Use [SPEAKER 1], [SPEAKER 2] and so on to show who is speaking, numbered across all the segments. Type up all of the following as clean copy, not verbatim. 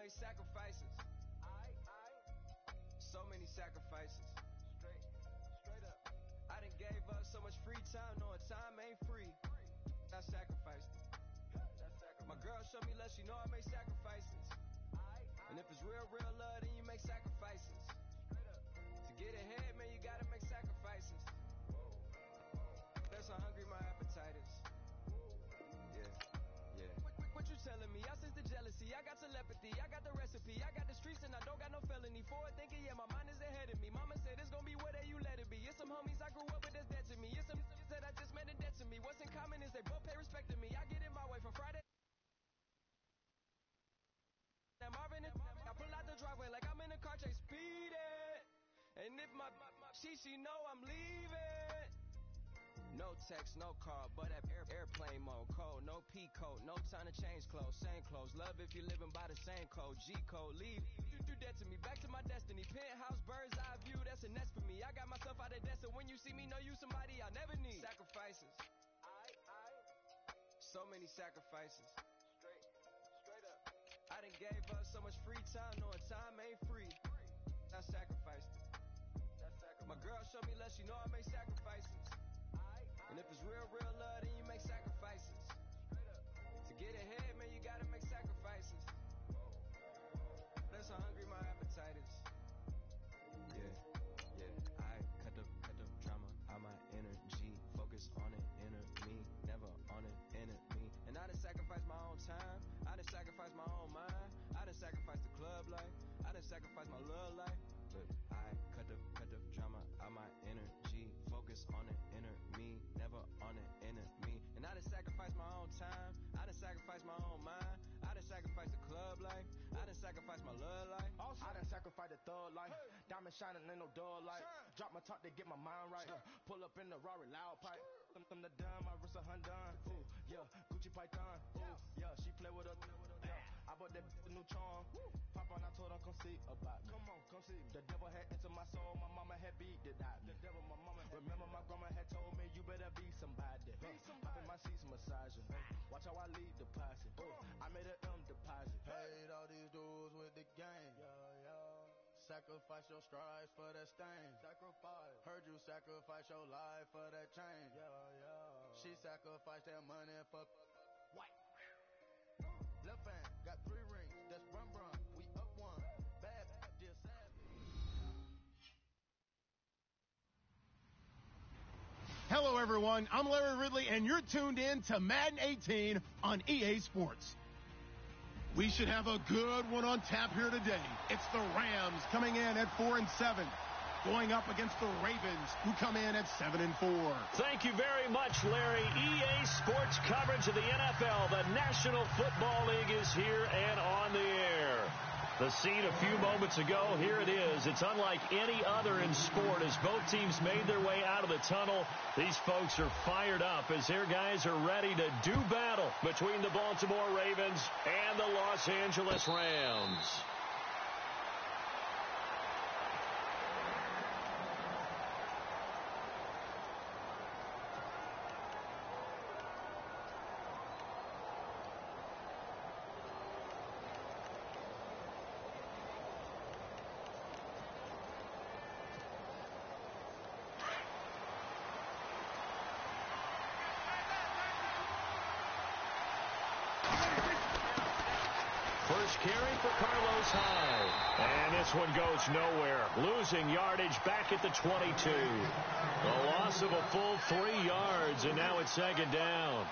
[SPEAKER 1] always sacrifices. So many sacrifices. Straight up. I done gave up so much free time, knowing time ain't free. I sacrificed it. My girl showed me love, she know I make sacrifices. And if it's real love, then you make sacrifices. To get ahead, man, you gotta make sacrifices. That's how hungry my appetite is. Yeah. What you telling me? I sense the jealousy, I got telepathy, I got the recipe, I got the streets and I don't got no felony. Forward thinking, yeah, my mind is ahead of me. Mama said it's gonna be whatever you let it be. It's some homies I grew up with that's dead to me. It's some that I just met in debt to me. What's in common is they both pay respect to me. I get in my way from Friday. Marvin and I pull out the driveway like I'm in a car chase speeding. And if my she know I'm leaving. No text, no call, but at airplane mode. Cold, no P code, no time to change clothes. Same clothes, love if you're living by the same code. G code, leave. You do that to me, back to my destiny. Penthouse, bird's eye view, that's a nest for me. I got myself out of debt, so when you see me, know you somebody I never need. Sacrifices. So many sacrifices. Straight up. I done gave up so much free time, knowing time ain't free. I sacrificed it. My girl showed me love, she know I make sacrifices. And if it's real love, then you make sacrifices. To get ahead, man, you gotta make sacrifices. That's how hungry my appetite is. Yeah. I cut the drama out my energy. Focus on it, inner me, never on it, enemy. And I done sacrificed my own time. I done sacrificed my own mind. I done sacrificed the club life. I done sacrificed my love life. But I cut the drama out my energy. Focus on it, inner me, never on it, enemy. And I done sacrificed my own time. I done sacrificed my own mind. I done sacrificed the club life. I done sacrificed my love life.
[SPEAKER 2] I done sacrificed the thug life. Diamond shining, ain't no dull light. Drop my top to get my mind right. Pull up in the Rari loud pipe. From the dime, my wrist a Hyundai. Ooh, yeah, Gucci Python. Ooh, yeah, she play with her. Yeah, I bought that new charm. Pop on, I told her come see about me. Come on, come see me. The devil had entered my soul. My mama had beat it out. The devil, my mama had. Remember my grandma had told me you better be somebody. Be somebody. In my seats massaging. Watch how I lead the posse. I made an M deposit.
[SPEAKER 3] Paid all these dudes with the game. Sacrifice your strides for that stain. Sacrifice. Heard you sacrifice your life for that change. She sacrificed that money for what? Left hand got 3 rings. That's run. We up one. Bad, dear savage.
[SPEAKER 4] Hello, everyone. I'm Larry Ridley, and you're tuned in to Madden 18 on EA Sports. We should have a good one on tap here today. It's the Rams coming in at 4-7, going up against the Ravens, who come in at 7-4.
[SPEAKER 5] Thank you very much, Larry. EA Sports coverage of the NFL. The National Football League is here and on the air. The scene a few moments ago, here it is. It's unlike any other in sport as both teams made their way out of the tunnel. These folks are fired up as their guys are ready to do battle between the Baltimore Ravens and the Los Angeles Rams. First carry for Carlos Hyde. And this one goes nowhere. Losing yardage back at the 22. A loss of a full 3 yards, and now it's second down.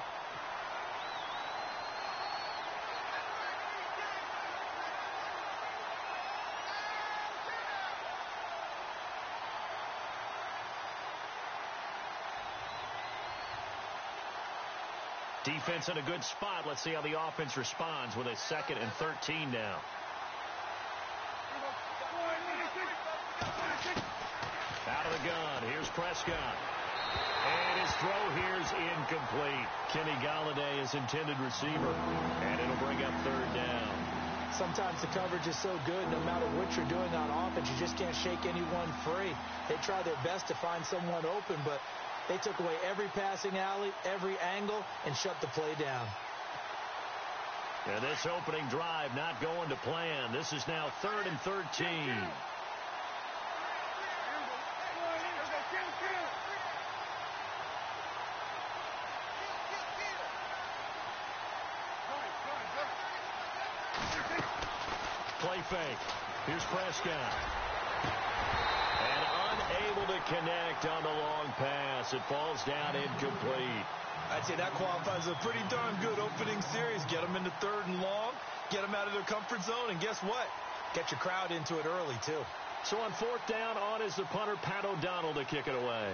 [SPEAKER 5] Defense in a good spot. Let's see how the offense responds with a 2nd and 13 now. Out of the gun. Here's Prescott. And his throw here's incomplete. Kenny Galladay is intended receiver. And it'll bring up 3rd down.
[SPEAKER 6] Sometimes the coverage is so good, no matter what you're doing on offense, you just can't shake anyone free. They try their best to find someone open, but they took away every passing alley, every angle, and shut the play down.
[SPEAKER 5] And this opening drive not going to plan. This is now 3rd and 13. Play fake. Here's Prescott. And unable to connect on the long pass. It falls down incomplete.
[SPEAKER 6] I'd say that qualifies a pretty darn good opening series. Get them into 3rd and long, get them out of their comfort zone, and guess what? Get your crowd into it early, too.
[SPEAKER 5] So on 4th down, on is the punter, Pat O'Donnell, to kick it away.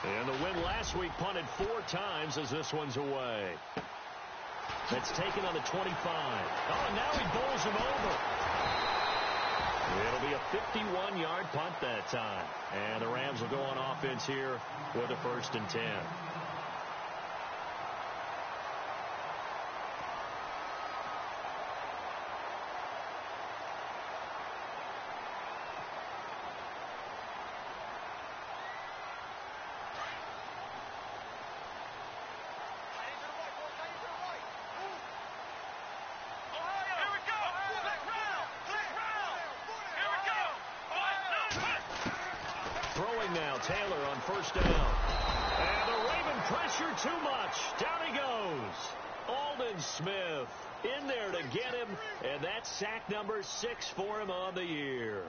[SPEAKER 5] And the win last week punted 4 times as this one's away. That's taken on the 25. Oh, and now he bowls him over. It'll be a 51-yard punt that time. And the Rams will go on offense here with a 1st and 10. Now Taylor on 1st down. And the Raven pressure too much. Down he goes. Aldon Smith in there to get him. And that's sack number 6 for him on the year.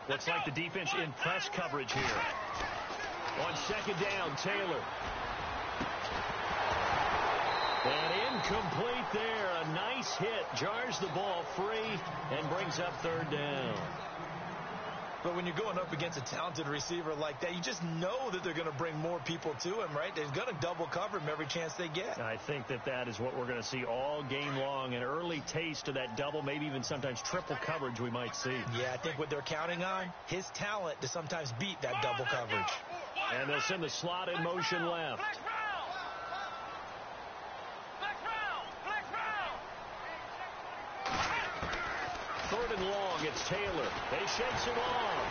[SPEAKER 5] Looks like the defense in press coverage here. On 2nd down, Taylor. And incomplete there. A nice hit. Jars the ball free and brings up 3rd down.
[SPEAKER 6] But when you're going up against a talented receiver like that, you just know that they're going to bring more people to him, right? They're going to double cover him every chance they get.
[SPEAKER 5] I think that is what we're going to see all game long. An early taste of that double, maybe even sometimes triple coverage we might see.
[SPEAKER 6] Yeah, I think what they're counting on, his talent to sometimes beat that double coverage.
[SPEAKER 5] And they'll send the slot in motion left. 3rd and long, it's Taylor. They shakes him off.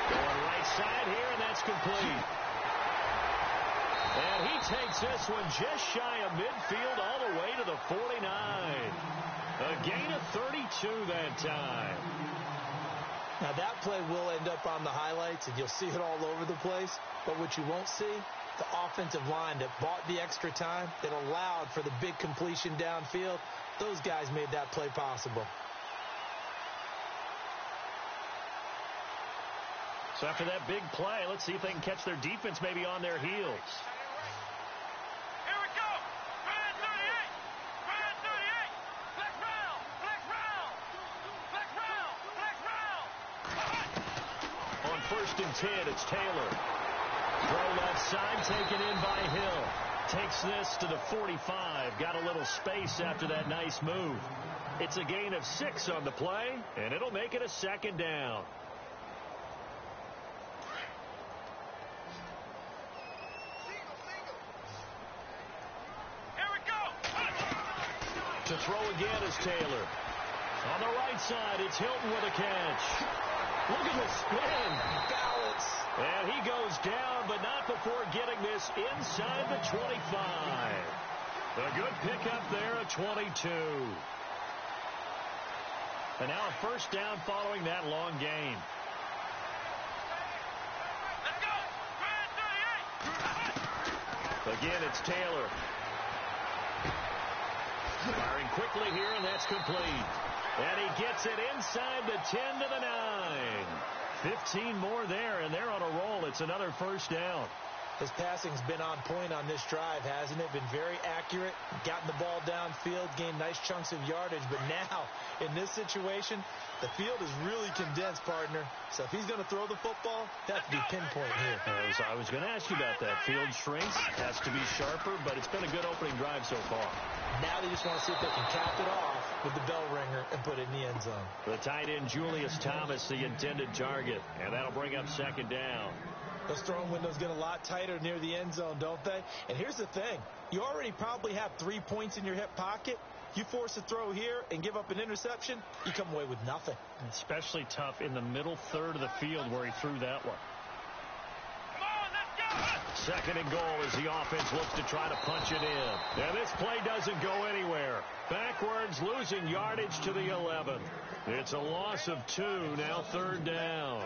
[SPEAKER 5] Going right side here, and that's complete. And he takes this one just shy of midfield all the way to the 49. A gain of 32 that time.
[SPEAKER 6] Now that play will end up on the highlights, and you'll see it all over the place. But what you won't see, the offensive line that bought the extra time, that allowed for the big completion downfield, those guys made that play possible.
[SPEAKER 5] So after that big play, let's see if they can catch their defense maybe on their heels. On 1st and 10, it's Taylor. Throw left side, taken in by Hill. Takes this to the 45. Got a little space after that nice move. It's a gain of 6 on the play, and it'll make it a 2nd down. Here we go. To throw again is Taylor. On the right side, it's Hilton with a catch. Look at the spin.
[SPEAKER 6] Balance.
[SPEAKER 5] And he goes down, but not before getting this inside the 25. A good pickup there at 22. And now a 1st down following that long gain. Let's go. Again, it's Taylor. Firing quickly here, and that's complete. And he gets it inside the 10 to the 9. 15 more there, and they're on a roll. It's another 1st down.
[SPEAKER 6] His passing's been on point on this drive, hasn't it? Been very accurate, gotten the ball downfield, gained nice chunks of yardage. But now, in this situation, the field is really condensed, partner. So if he's going to throw the football, that has to be pinpoint here.
[SPEAKER 5] As I was going to ask you about that. Field shrinks, has to be sharper, but it's been a good opening drive so far.
[SPEAKER 6] Now they just want to see if they can cap it off with the bell ringer and put it in the end end zone.
[SPEAKER 5] The tight end, Julius Thomas, the intended target. And that'll bring up second down.
[SPEAKER 6] Those throwing windows get a lot tighter near the end zone, don't they? And here's the thing. You already probably have 3 points in your hip pocket. You force a throw here and give up an interception, you come away with nothing.
[SPEAKER 5] Especially tough in the middle third of the field where he threw that one. Second and goal as the offense looks to try to punch it in. And this play doesn't go anywhere. Backwards, losing yardage to the 11. It's a loss of 2, now third down.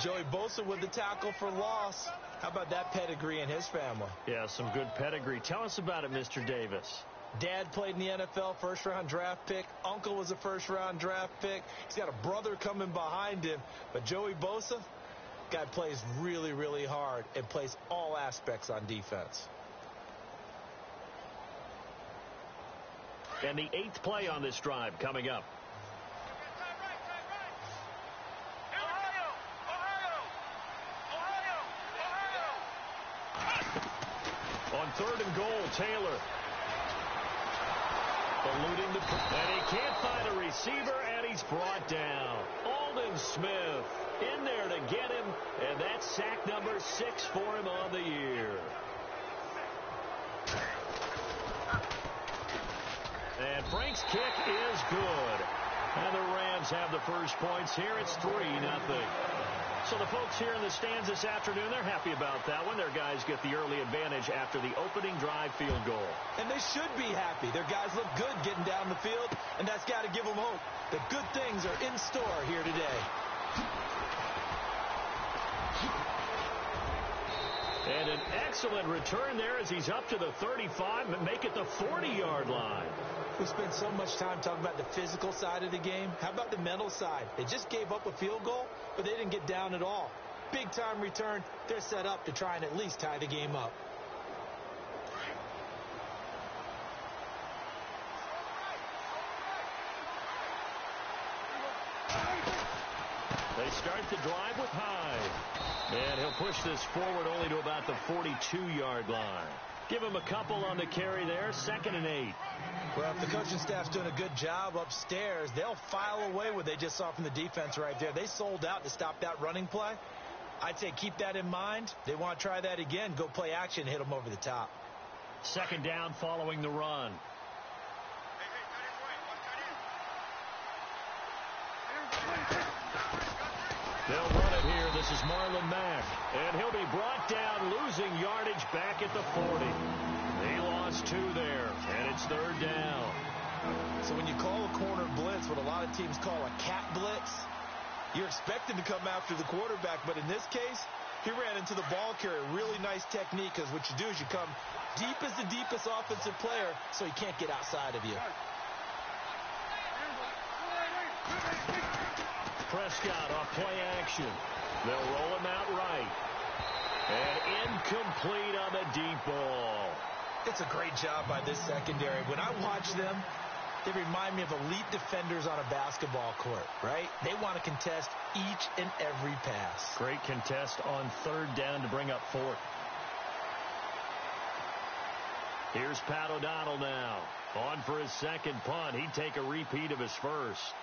[SPEAKER 6] Joey Bosa with the tackle for loss. How about that pedigree in his family?
[SPEAKER 5] Yeah, some good pedigree. Tell us about it, Mr. Davis.
[SPEAKER 6] Dad played in the NFL, first-round draft pick. Uncle was a first-round draft pick. He's got a brother coming behind him. But Joey Bosa, guy plays really, really hard and plays all aspects on defense.
[SPEAKER 5] And the 8th play on this drive coming up. On third and goal, Taylor. Eluding the... And he can't find a receiver, and he's brought down. Aldon Smith in there to get him, and that's sack number 6 for him on the year. And Frank's kick is good. And the Rams have the first points here. It's 3-0. So the folks here in the stands this afternoon, they're happy about that one. Their guys get the early advantage after the opening drive field goal.
[SPEAKER 6] And they should be happy. Their guys look good getting down the field, and that's got to give them hope that good things are in store here today.
[SPEAKER 5] And an excellent return there as he's up to the 35 and make it the 40-yard line.
[SPEAKER 6] We spent so much time talking about the physical side of the game. How about the mental side? They just gave up a field goal, but they didn't get down at all. Big-time return. They're set up to try and at least tie the game up.
[SPEAKER 5] They start the drive with Hyde. And he'll push this forward only to about the 42-yard line. Give him a couple on the carry there. 2nd and 8.
[SPEAKER 6] Well, if the coaching staff's doing a good job upstairs, they'll file away what they just saw from the defense right there. They sold out to stop that running play. I'd say keep that in mind. They want to try that again. Go play action, hit them over the top.
[SPEAKER 5] 2nd down following the run. They'll run it here. This is Marlon Mack. And he'll be brought down, losing yardage back at the 40. He lost 2 there, and it's 3rd down.
[SPEAKER 6] So when you call a corner blitz, what a lot of teams call a cat blitz, you're expected to come after the quarterback. But in this case, he ran into the ball carrier. Really nice technique, because what you do is you come deep as the deepest offensive player so he can't get outside of you.
[SPEAKER 5] Prescott off play action. They'll roll him out right. And incomplete on the deep ball.
[SPEAKER 6] It's a great job by this secondary. When I watch them, they remind me of elite defenders on a basketball court, right? They want to contest each and every pass.
[SPEAKER 5] Great contest on 3rd down to bring up 4th. Here's Pat O'Donnell now. On for his 2nd punt. He'd take a repeat of his first.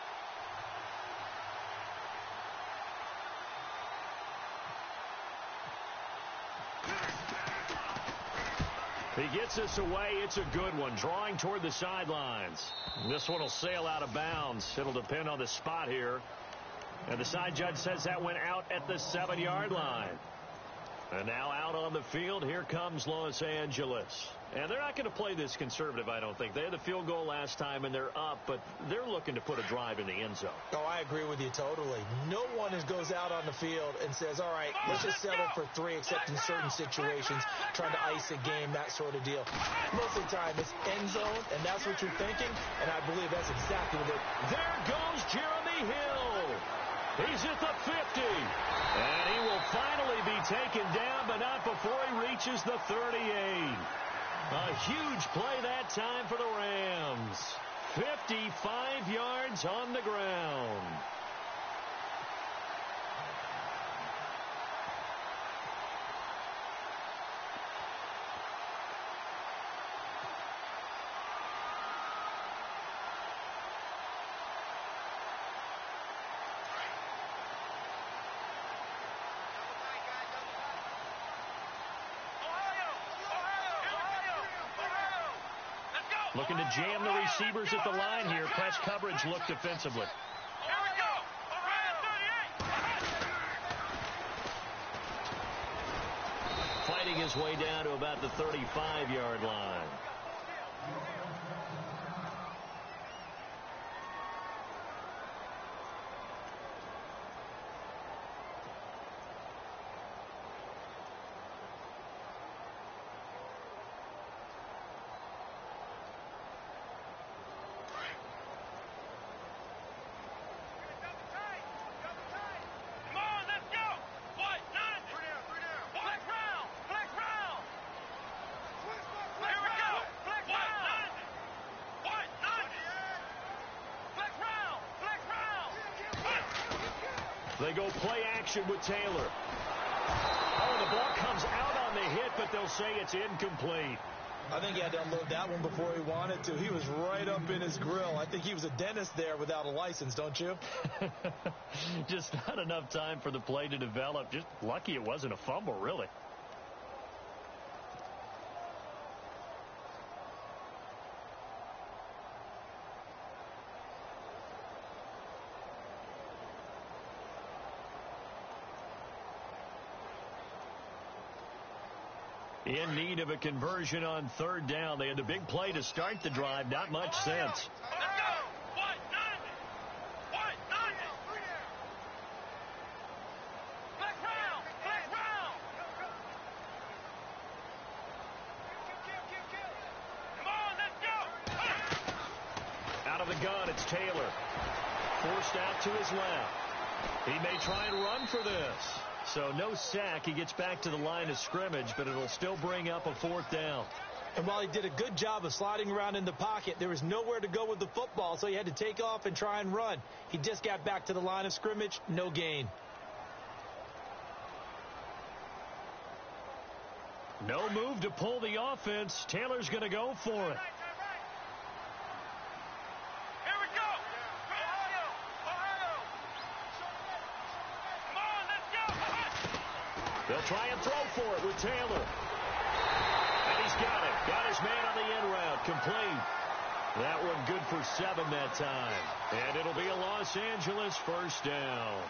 [SPEAKER 5] He gets this away. It's a good one. Drawing toward the sidelines. This one will sail out of bounds. It'll depend on the spot here. And the side judge says that went out at the 7-yard line. And now out on the field, here comes Los Angeles. And they're not going to play this conservative, I don't think. They had the field goal last time, and they're up, but they're looking to put a drive in the end zone.
[SPEAKER 6] Oh, I agree with you totally. No one goes out on the field and says, all right, let's just settle for 3, except in certain situations, trying to ice a game, that sort of deal. Most of the time, it's end zone, and that's what you're thinking, and I believe that's exactly what
[SPEAKER 5] There goes Jeremy Hill. He's at the 50. And he will finally be taken down, but not before he reaches the 38. A huge play that time for the Rams. 55 yards on the ground. Looking to jam the receivers at the line here. Press coverage look defensively.
[SPEAKER 7] Here we go. Ohio 38.
[SPEAKER 5] Fighting his way down to about the 35-yard line. They go play action with Taylor. Oh, the ball comes out on the hit, but they'll say it's incomplete.
[SPEAKER 6] I think he had to unload that one before he wanted to. He was right up in his grill. I think he was a dentist there without a license, don't you?
[SPEAKER 5] Just not enough time for the play to develop. Just lucky it wasn't a fumble, really. In need of a conversion on third down. They had the big play to start the drive. Not much sense. Out of the gun, it's Taylor. Forced out to his left. He may try and run for this. So no sack. He gets back to the line of scrimmage, but it'll still bring up a fourth down.
[SPEAKER 6] And while he did a good job of sliding around in the pocket, there was nowhere to go with the football, so he had to take off and try and run. He just got back to the line of scrimmage, no gain.
[SPEAKER 5] No move to pull the offense. Taylor's going to go for it. They'll try and throw for it with Taylor. And he's got it. Got his man on the in route. Complete. That one good for 7 that time. And it'll be a Los Angeles first down.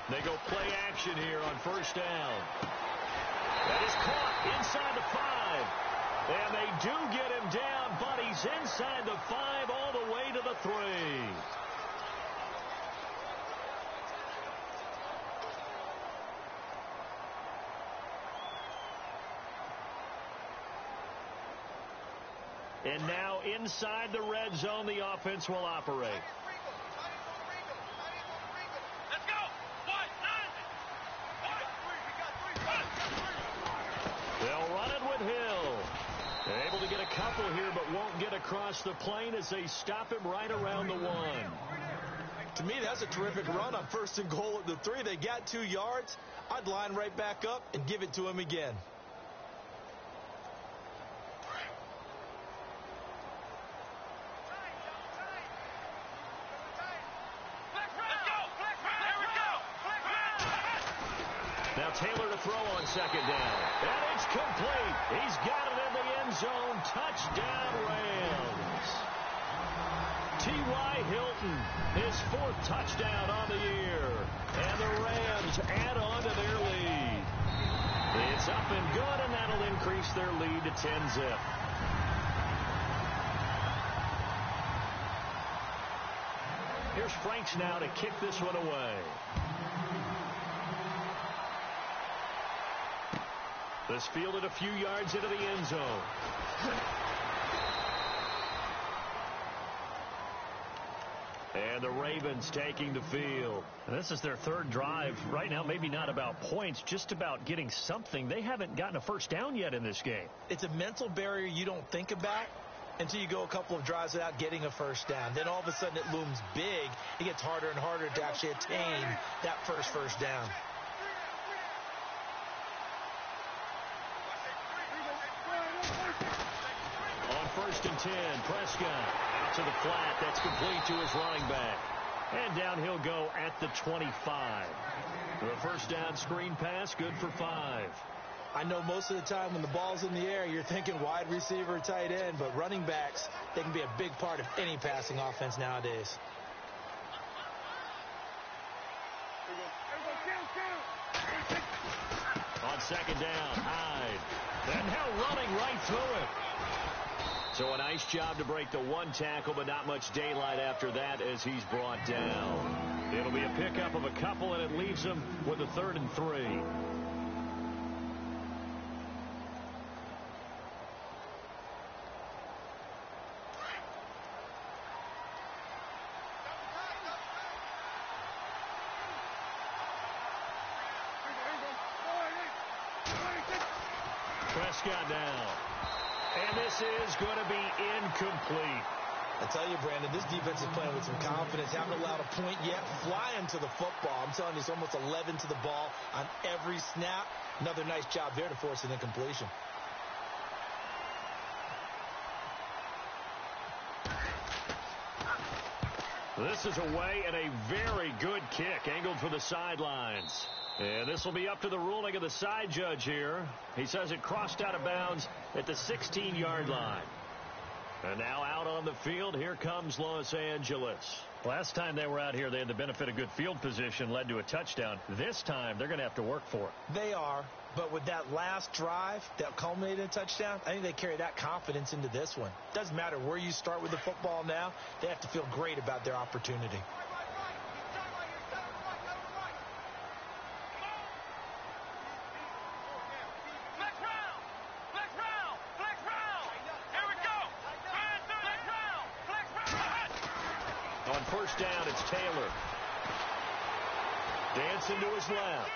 [SPEAKER 5] They go play action here on first down. That is caught inside the 5. And they do get him down, but he's inside the 5 all the way to the 3. And now inside the red zone, the offense will operate. They'll run it with Hill. They're able to get a couple here, but won't get across the plane as they stop him right around the 1.
[SPEAKER 6] To me, that's a terrific run on 1st and goal at the 3. They got 2 yards. I'd line right back up and give it to him again.
[SPEAKER 5] Now Taylor to throw on 2nd down. And it's complete. He's got it in the end zone. Touchdown, Rams. T.Y. Hilton, his 4th touchdown on the year. And the Rams add on to their lead. It's up and good, and that'll increase their lead to 10-zip. Here's Franks now to kick this one away. This fielded a few yards into the end zone. And the Ravens taking the field. And this is their 3rd drive. Right now, maybe not about points, just about getting something. They haven't gotten a first down yet in this game.
[SPEAKER 6] It's a mental barrier you don't think about until you go a couple of drives without getting a first down. Then all of a sudden it looms big. It gets harder and harder to actually attain that first down.
[SPEAKER 5] 1st and 10. Prescott out to the flat. That's complete to his running back. And down he'll go at the 25. The 1st down screen pass, good for 5.
[SPEAKER 6] I know most of the time when the ball's in the air, you're thinking wide receiver, tight end, but running backs, they can be a big part of any passing offense nowadays.
[SPEAKER 5] On 2nd down, Hyde. And now running right through it. So a nice job to break the 1 tackle, but not much daylight after that as he's brought down. It'll be a pickup of a couple, and it leaves him with a 3rd and 3. Prescott now. And this is going to be incomplete.
[SPEAKER 6] I tell you, Brandon, this defense is playing with some confidence. Haven't allowed a point yet. Flying to the football. I'm telling you, it's almost 11 to the ball on every snap. Another nice job there to force an incompletion.
[SPEAKER 5] This is away and a very good kick angled for the sidelines. And this will be up to the ruling of the side judge here. He says it crossed out of bounds at the 16-yard line. And now out on the field, here comes Los Angeles. Last time they were out here, they had the benefit of good field position, led to a touchdown. This time, they're going to have to work for it.
[SPEAKER 6] They are, but with that last drive that culminated in a touchdown, I think they carry that confidence into this one. Doesn't matter where you start with the football now, they have to feel great about their opportunity.
[SPEAKER 5] On 1st down, it's Taylor. Dancing to his left.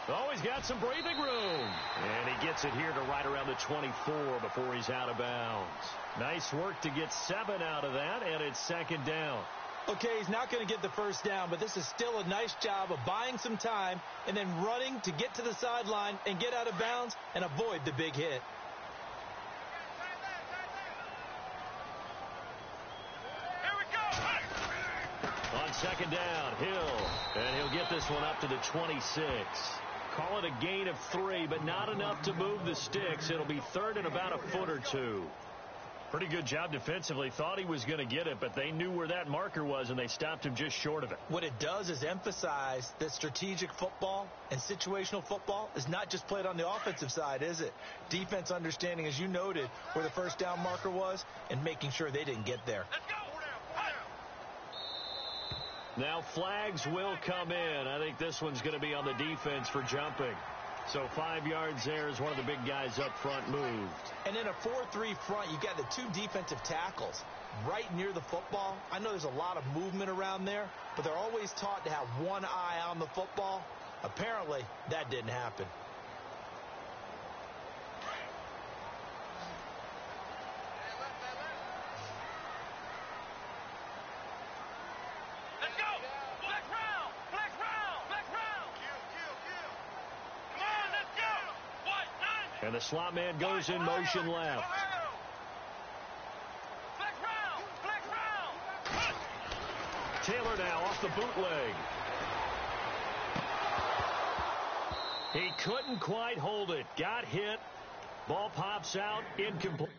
[SPEAKER 5] Oh, he's got some breathing room. And he gets it here to right around the 24 before he's out of bounds. Nice work to get 7 out of that, and it's 2nd down.
[SPEAKER 6] Okay, he's not going to get the 1st down, but this is still a nice job of buying some time and then running to get to the sideline and get out of bounds and avoid the big hit.
[SPEAKER 5] On 2nd down, Hill, and he'll get this one up to the 26. Call it a gain of 3, but not enough to move the sticks. It'll be 3rd and about a foot or 2. Pretty good job defensively. Thought he was going to get it, but they knew where that marker was, and they stopped him just short of it.
[SPEAKER 6] What it does is emphasize that strategic football and situational football is not just played on the offensive side, is it? Defense understanding, as you noted, where the 1st down marker was and making sure they didn't get there.
[SPEAKER 7] Let's go!
[SPEAKER 5] Now flags will come in. I think this one's going to be on the defense for jumping. So 5 yards there as one of the big guys up front moved.
[SPEAKER 6] And in a 4-3 front, you've got the 2 defensive tackles right near the football. I know there's a lot of movement around there, but they're always taught to have one eye on the football. Apparently, that didn't happen.
[SPEAKER 5] And the slot man goes in motion left. Taylor now off the bootleg. He couldn't quite hold it. Got hit. Ball pops out. Incomplete.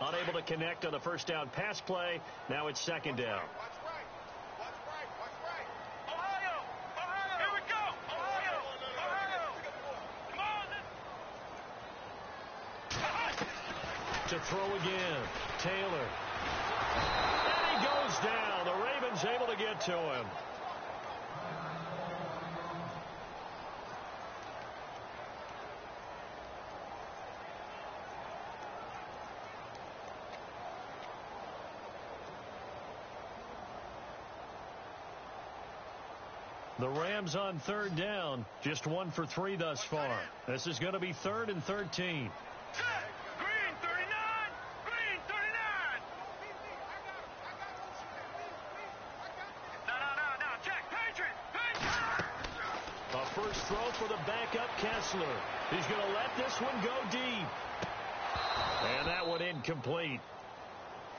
[SPEAKER 5] Unable to connect on the 1st down pass play. Now it's 2nd down.
[SPEAKER 7] Watch right. Ohio!
[SPEAKER 5] To throw again. Taylor. And he goes down. The Ravens able to get to him. The Rams on third down. Just 1 for 3 thus far. This is going to be 3rd and 13.
[SPEAKER 7] Green 39! Green 39! No. Check. Patriot!
[SPEAKER 5] A first throw for the backup Kessler. He's going to let this one go deep. And that one incomplete.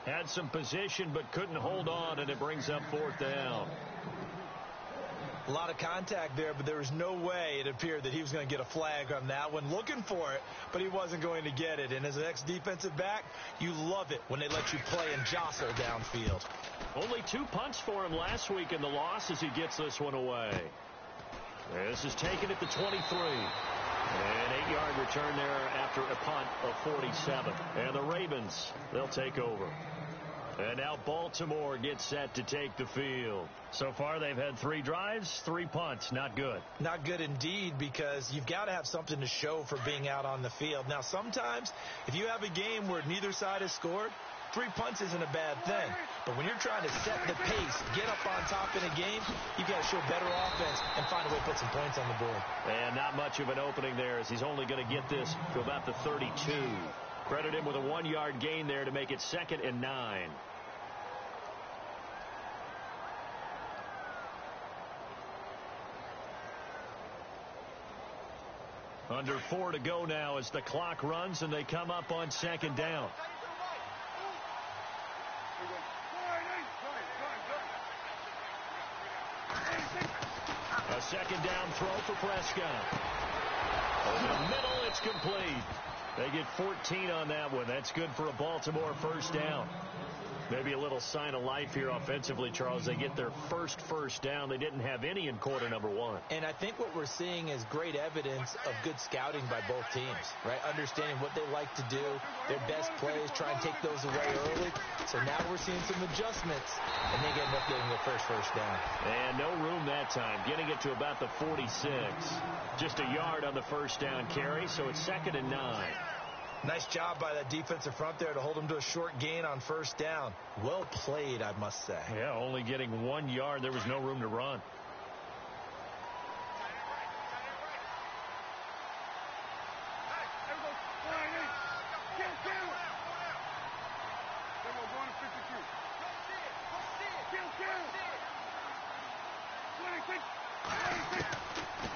[SPEAKER 5] Had some position but couldn't hold on, and it brings up 4th down.
[SPEAKER 6] A lot of contact there, but there was no way it appeared that he was going to get a flag on that one. Looking for it, but he wasn't going to get it. And as an ex-defensive back, you love it when they let you play and jostle downfield.
[SPEAKER 5] Only 2 punts for him last week in the loss as he gets this one away. This is taken at the 23. An 8-yard return there after a punt of 47. And the Ravens, they'll take over. And now Baltimore gets set to take the field. So far, they've had 3 drives, 3 punts. Not good.
[SPEAKER 6] Not good indeed, because you've got to have something to show for being out on the field. Now, sometimes, if you have a game where neither side has scored, 3 punts isn't a bad thing. But when you're trying to set the pace, get up on top in a game, you've got to show better offense and find a way to put some points on the board.
[SPEAKER 5] And not much of an opening there, as he's only going to get this to about the 32. Credit him with a 1-yard gain there to make it 2nd and 9. Under 4 to go now as the clock runs and they come up on 2nd down. A 2nd down throw for Prescott. Over the middle, it's complete. They get 14 on that one. That's good for a Baltimore first down. Maybe a little sign of life here offensively, Charles. They get their first down. They didn't have any in quarter number 1.
[SPEAKER 6] And I think what we're seeing is great evidence of good scouting by both teams, right? Understanding what they like to do, their best plays, try and take those away early. So now we're seeing some adjustments, and they end up getting their first down.
[SPEAKER 5] And no room that time, getting it to about the 46. Just a yard on the first down carry, so it's 2nd and 9.
[SPEAKER 6] Nice job by that defensive front there to hold them to a short gain on first down. Well played, I must say.
[SPEAKER 5] Yeah, only getting 1 yard. There was no room to run.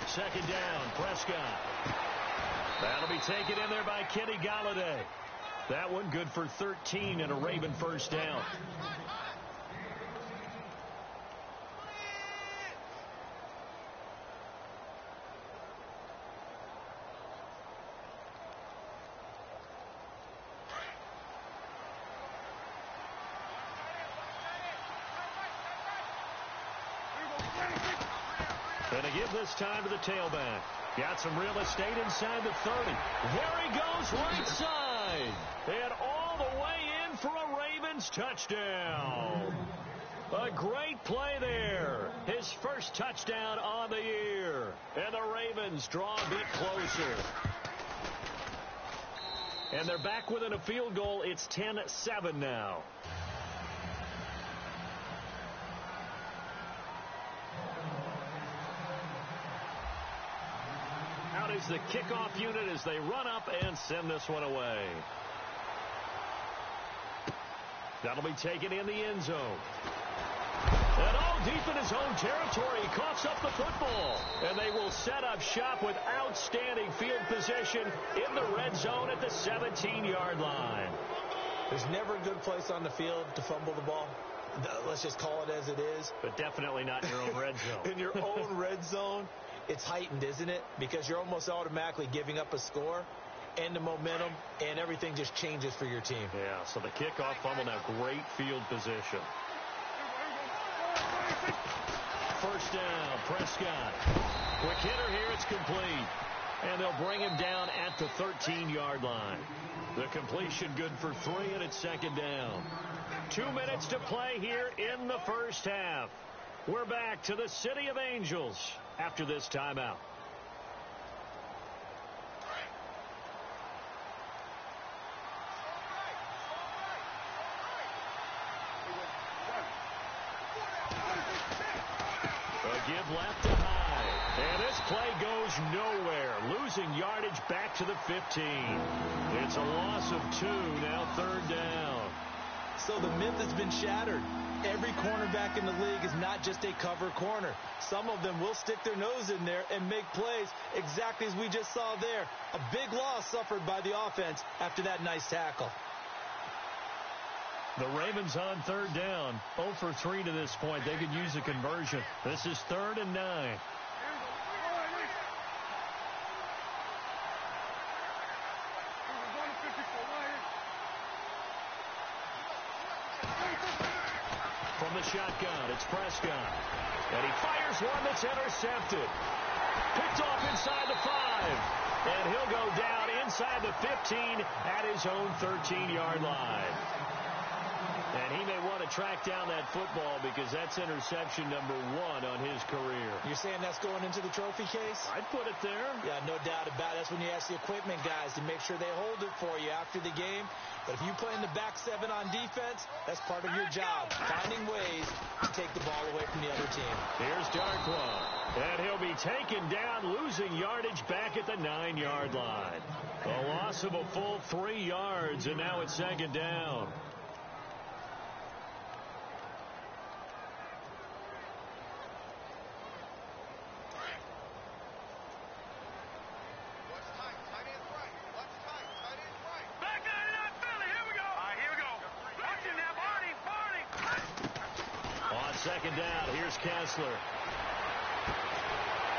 [SPEAKER 5] Second down, Prescott. That'll be taken in there by Kenny Golladay. That one good for 13 and a Raven first down. And a give this time to the tailback. Got some real estate inside the 30. There he goes, right side. And all the way in for a Ravens touchdown. A great play there. His first touchdown on the year. And the Ravens draw a bit closer. And they're back within a field goal. It's 10-7 now. Out is the kickoff unit as they run up and send this one away. That'll be taken in the end zone. And all deep in his own territory, he coughs up the football. And they will set up shop with outstanding field position in the red zone at the 17-yard line.
[SPEAKER 6] There's never a good place on the field to fumble the ball. Let's just call it as it is.
[SPEAKER 5] But definitely not in your own red zone.
[SPEAKER 6] In your own red zone, it's heightened, isn't it? Because you're almost automatically giving up a score and the momentum, and everything just changes for your team.
[SPEAKER 5] Yeah, so the kickoff fumble now, great field position. First down, Prescott. Quick hitter here, it's complete. And they'll bring him down at the 13-yard line. The completion good for 3, and it's second down. 2 minutes to play here in the first half. We're back to the City of Angels after this timeout. A give left to Hyde. And this play goes nowhere. Losing yardage back to the 15. It's a loss of 2, now third down.
[SPEAKER 6] So the myth has been shattered. Every cornerback in the league is not just a cover corner. Some of them will stick their nose in there and make plays exactly as we just saw there. A big loss suffered by the offense after that nice tackle.
[SPEAKER 5] The Ravens on third down. 0 for 3 to this point. They could use a conversion. This is 3rd and 9. From the shotgun, it's Prescott. And he fires one that's intercepted. Picked off inside the 5. And he'll go down inside the 15 at his own 13-yard line. And he may want to track down that football because that's interception number 1 on his career. You're saying that's going into the trophy case? I'd put it there. Yeah, no doubt about it. That's when you ask the equipment guys to make sure they hold it for you after the game. But if you play in the back 7 on defense, that's part of your job, finding ways to take the ball away from the other team. Here's Darkwa. And he'll be taken down, losing yardage back at the 9-yard line. A loss of a full 3 yards, and now it's second down. Second down, here's Kessler.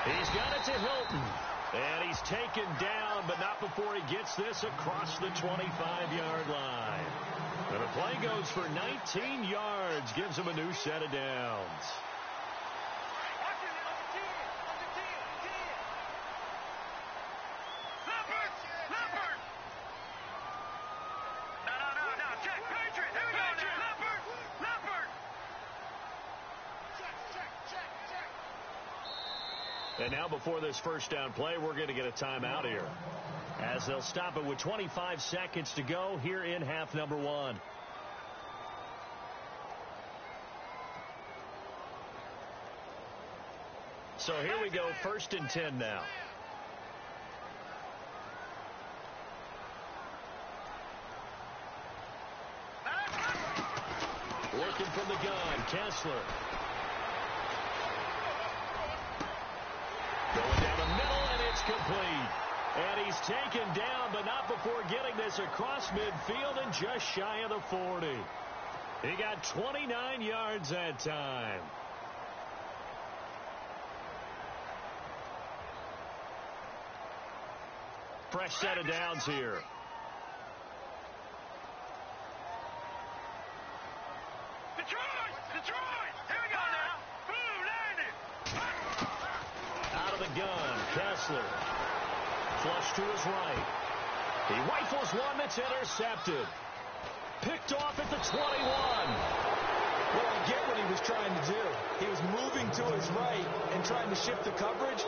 [SPEAKER 5] He's got it to Hilton. And he's taken down, but not before he gets this across the 25-yard line. And the play goes for 19 yards, gives him a new set of downs. And now before this first down play, we're going to get a timeout here, as they'll stop it with 25 seconds to go here in half number 1. So here we go, 1st and 10 now. Working from the gun, Kessler. Going down the middle, and it's complete. And he's taken down, but not before getting this across midfield and just shy of the 40. He got 29 yards that time. Fresh set of downs here.
[SPEAKER 7] Detroit! Here we go now. Boom, landed.
[SPEAKER 5] Out of the gun, Kessler. Flush to his right. He rifles one that's intercepted. Picked off at the 21.
[SPEAKER 6] Well, I get what he was trying to do. He was moving to his right and trying to shift the coverage,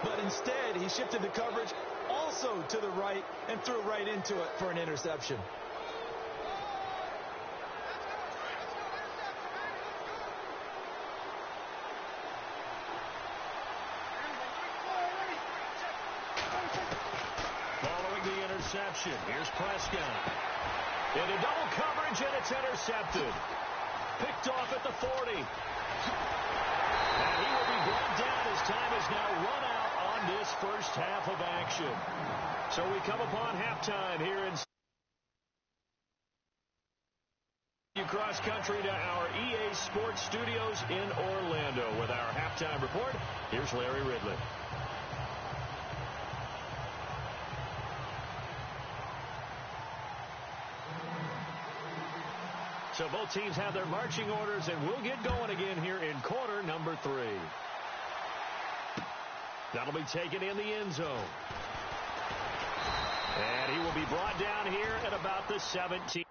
[SPEAKER 6] but instead he shifted the coverage also to the right and threw right into it for an interception.
[SPEAKER 5] Following the interception, here's Prescott. Into double coverage, and it's intercepted. Picked off at the 40. And he will be brought down. His time is now run out on this first half of action. So we come upon halftime here in cross country to our EA Sports Studios in Orlando with our halftime report. Here's Larry Ridley. So both teams have their marching orders, and we'll get going again here in quarter number 3. That'll be taken in the end zone. will be brought down here at about the 17.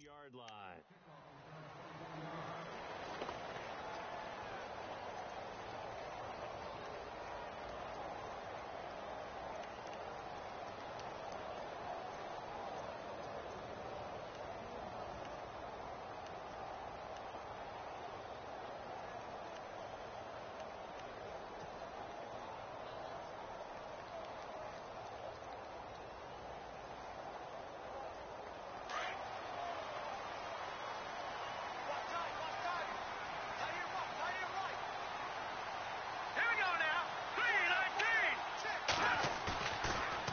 [SPEAKER 5] Yard line.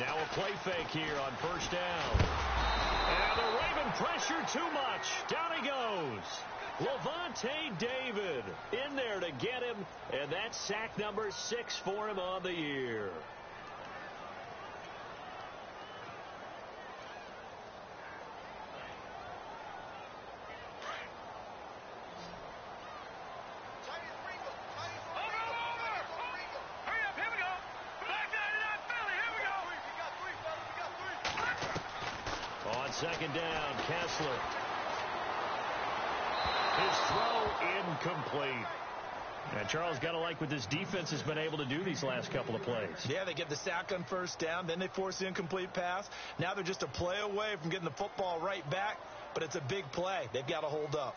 [SPEAKER 5] Now a play fake here on first down. And the Raven pressure too much. Down he goes. Levante David in there to get him. And that's sack number 6 for him on the year. Second down, Kessler. His throw incomplete. And Charles, got to like what this defense has been able to do these last couple of plays.
[SPEAKER 6] Yeah, they get the sack on first down, then they force the incomplete pass. Now they're just a play away from getting the football right back, but it's a big play. They've got to hold up.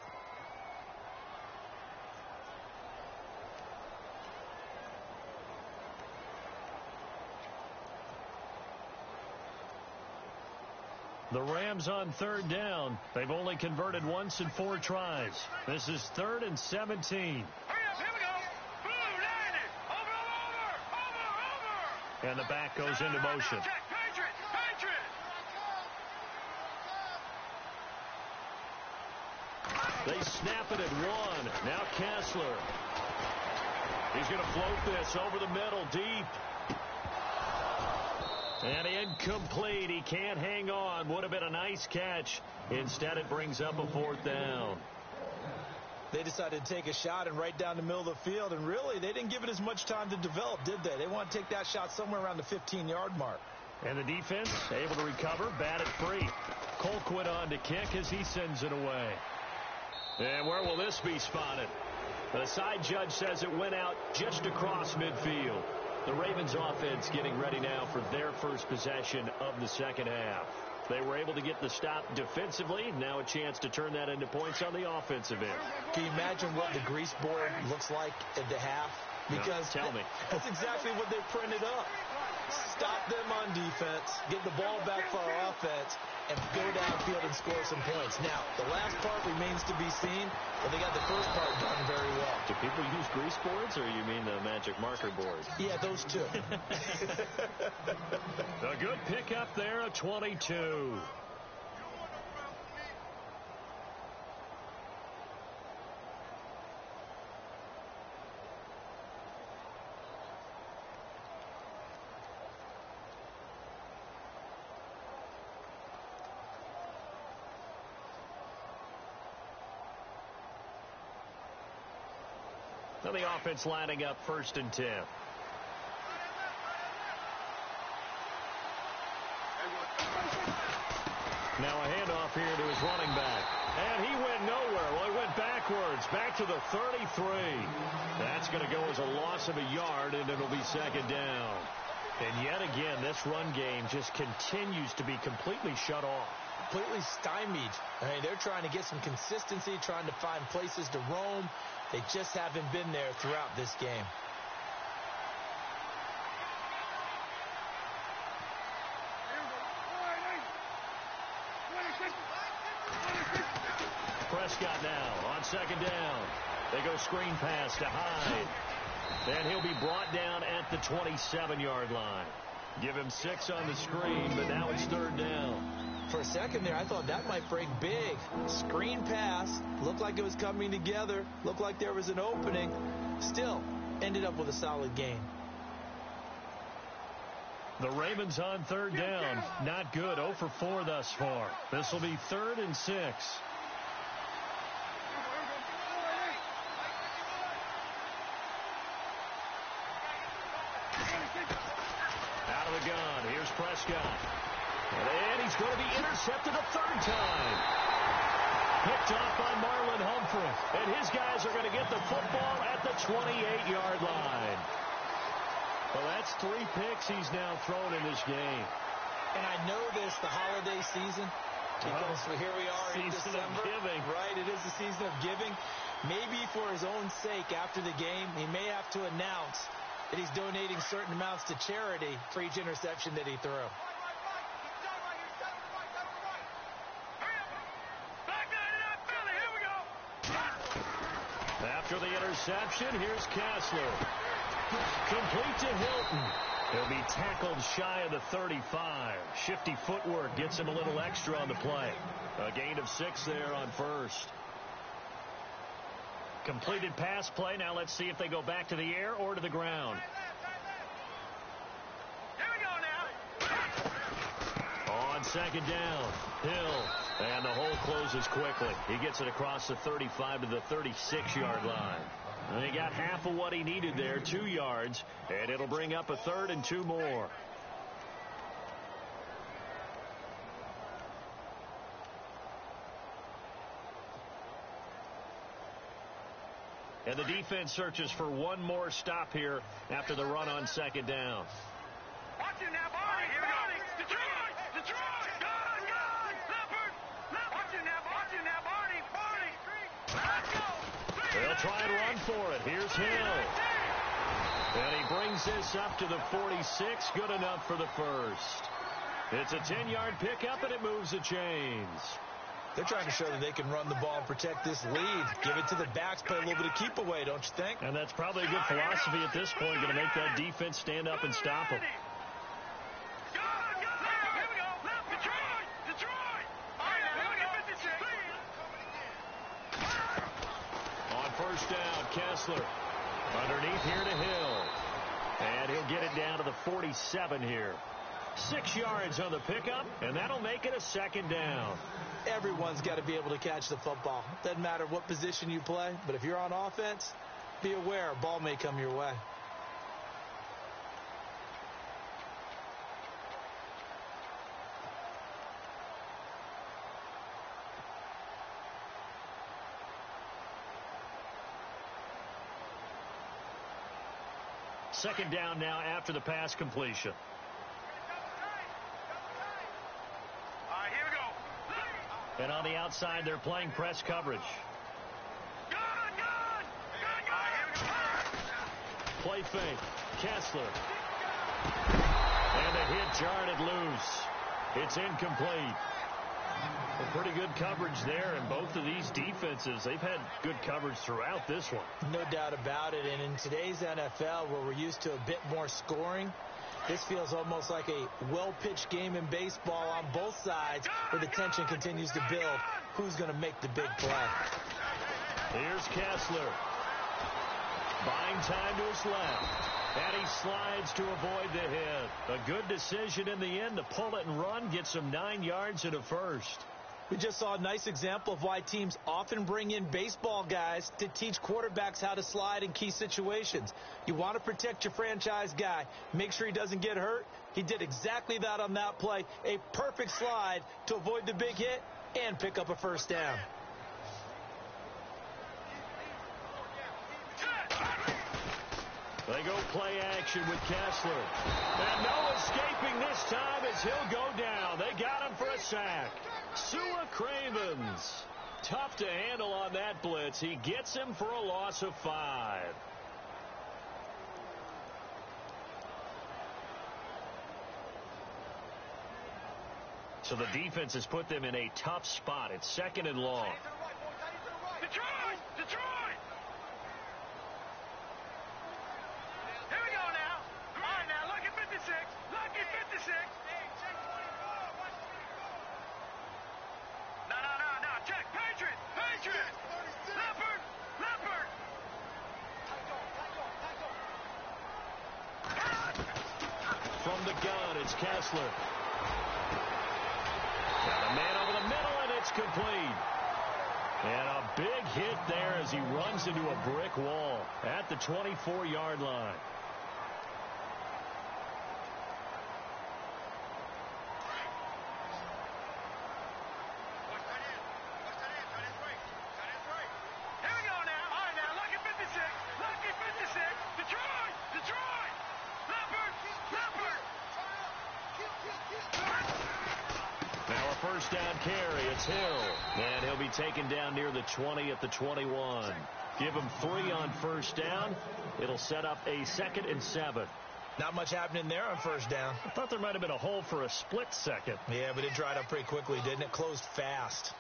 [SPEAKER 5] The Rams on third down. They've only converted once in 4 tries. This is 3rd and 17.
[SPEAKER 7] Hurry up, here we go. Blue, 90. Over.
[SPEAKER 5] And the back goes into motion.
[SPEAKER 7] Check, Patriot.
[SPEAKER 5] They snap it at 1. Now Kessler. He's going to float this over the middle, deep. And incomplete. He can't hang on. Would have been a nice catch. Instead, it brings up a 4th down.
[SPEAKER 6] They decided to take a shot and right down the middle of the field, and really, they didn't give it as much time to develop, did they? They want to take that shot somewhere around the 15-yard mark.
[SPEAKER 5] And the defense able to recover, bat it free. Colquitt on to kick as he sends it away. And where will this be spotted? The side judge says it went out just across midfield. The Ravens offense getting ready now for their first possession of the second half. They were able to get the stop defensively. Now a chance to turn that into points on the offensive end.
[SPEAKER 6] Can you imagine what the grease board looks like at the half? Because
[SPEAKER 5] no, tell me.
[SPEAKER 6] That's exactly what they printed up. Stop them on defense, get the ball back for our offense, and go downfield and score some points. Now, the last part remains to be seen, but they got the first part done very well.
[SPEAKER 5] Do people use grease boards, or you mean the magic marker boards?
[SPEAKER 6] Yeah, those two.
[SPEAKER 5] A good pickup there, a 22. Now the offense lining up 1st and 10. Now a handoff here to his running back. And he went nowhere. Well, he went backwards, back to the 33. That's going to go as a loss of a yard, and it'll be 2nd down. And yet again, this run game just continues to be completely shut off.
[SPEAKER 6] Completely stymied. I mean, they're trying to get some consistency, trying to find places to roam. They just haven't been there throughout this game.
[SPEAKER 5] Prescott now on 2nd down. They go screen pass to Hyde. And he'll be brought down at the 27-yard line. Give him 6 on the screen, but now it's 3rd down.
[SPEAKER 6] For a second there, I thought that might break big. Screen pass. Looked like it was coming together. Looked like there was an opening. Still, ended up with a solid gain.
[SPEAKER 5] The Ravens on 3rd down. Not good. 0 for 4 thus far. This will be 3rd and 6. Out of the gun. Here's Prescott. And he's going to be intercepted a 3rd time. Picked off by Marlon Humphrey. And his guys are going to get the football at the 28-yard line. Well, that's 3 picks he's now thrown in this game.
[SPEAKER 6] And I know this, the holiday season, because here we are in December.
[SPEAKER 5] Giving.
[SPEAKER 6] Right, it is the season of giving. Maybe for his own sake after the game, he may have to announce that he's donating certain amounts to charity for each interception that he threw.
[SPEAKER 5] After the interception, here's Kessler. Complete to Hilton. He'll be tackled shy of the 35. Shifty footwork gets him a little extra on the play. A gain of 6 there on 1st. Completed pass play. Now let's see if they go back to the air or to the ground.
[SPEAKER 7] Here we go now.
[SPEAKER 5] On 2nd down, Hill. And the hole closes quickly. He gets it across the 35 to the 36-yard line. And he got half of what he needed there, 2 yards. And it'll bring up a 3rd and 2 more. And the defense searches for one more stop here after the run on 2nd down.
[SPEAKER 7] Watch it now, Barney. Detroit. Gun. Leopard. Watch it now, Barney. Let's go.
[SPEAKER 5] They'll try and run for it. Here's Hill. And he brings this up to the 46. Good enough for the 1st. It's a 10-yard pickup, and it moves the chains.
[SPEAKER 6] They're trying to show that they can run the ball and protect this lead. Give it to the backs, play a little bit of keep away, don't you think?
[SPEAKER 5] And that's probably a good philosophy at this point, going to make that defense stand up and stop them. On first down, Kessler underneath here to Hill. And he'll get it down to the 47 here. 6 yards on the pickup, and that'll make it a second down.
[SPEAKER 6] Everyone's got to be able to catch the football. Doesn't matter what position you play, but if you're on offense, be aware a ball may come your way.
[SPEAKER 5] Second down now after the pass completion.
[SPEAKER 7] All right, here we go.
[SPEAKER 5] And on the outside, they're playing press coverage. Play fake. Kessler. And the hit jarred it loose. It's incomplete. Well, pretty good coverage there, and both of these defenses, they've had good coverage throughout this one.
[SPEAKER 6] No doubt about it, and in today's NFL, where we're used to a bit more scoring, this feels almost like a well-pitched game in baseball on both sides, where the tension continues to build. Who's going to make the big play?
[SPEAKER 5] Here's Kessler. Buying time to his left. And he slides to avoid the hit. A good decision in the end to pull it and run, get some 9 yards and a first.
[SPEAKER 6] We just saw a nice example of why teams often bring in baseball guys to teach quarterbacks how to slide in key situations. You want to protect your franchise guy. Make sure he doesn't get hurt. He did exactly that on that play. A perfect slide to avoid the big hit and pick up a first down.
[SPEAKER 5] They go play action with Kessler. And no escaping this time as he'll go down. They got him for a sack. Sua Cravens. Tough to handle on that blitz. He gets him for a loss of 5. So the defense has put them in a tough spot. It's second and long.
[SPEAKER 7] Detroit! Detroit! Here we go now. All right, now look at 56. Look at 56. No. Check. Patriot. Leopard.
[SPEAKER 5] From the gun, it's Kessler. Got a man over the middle, and it's complete. And a big hit there as he runs into a brick wall at the 24-yard line.
[SPEAKER 7] Here we go now. All right, now look at 56. Look at 56. Detroit. Leopard.
[SPEAKER 5] Now a first down carry. It's Hill. And he'll be taken down near the 20 at the 21. Give him 3 on first down. It'll set up a 2nd and 7.
[SPEAKER 6] Not much happening there on first down.
[SPEAKER 5] I thought there might have been a hole for a split second.
[SPEAKER 6] Yeah, but it dried up pretty quickly, didn't it? Closed fast.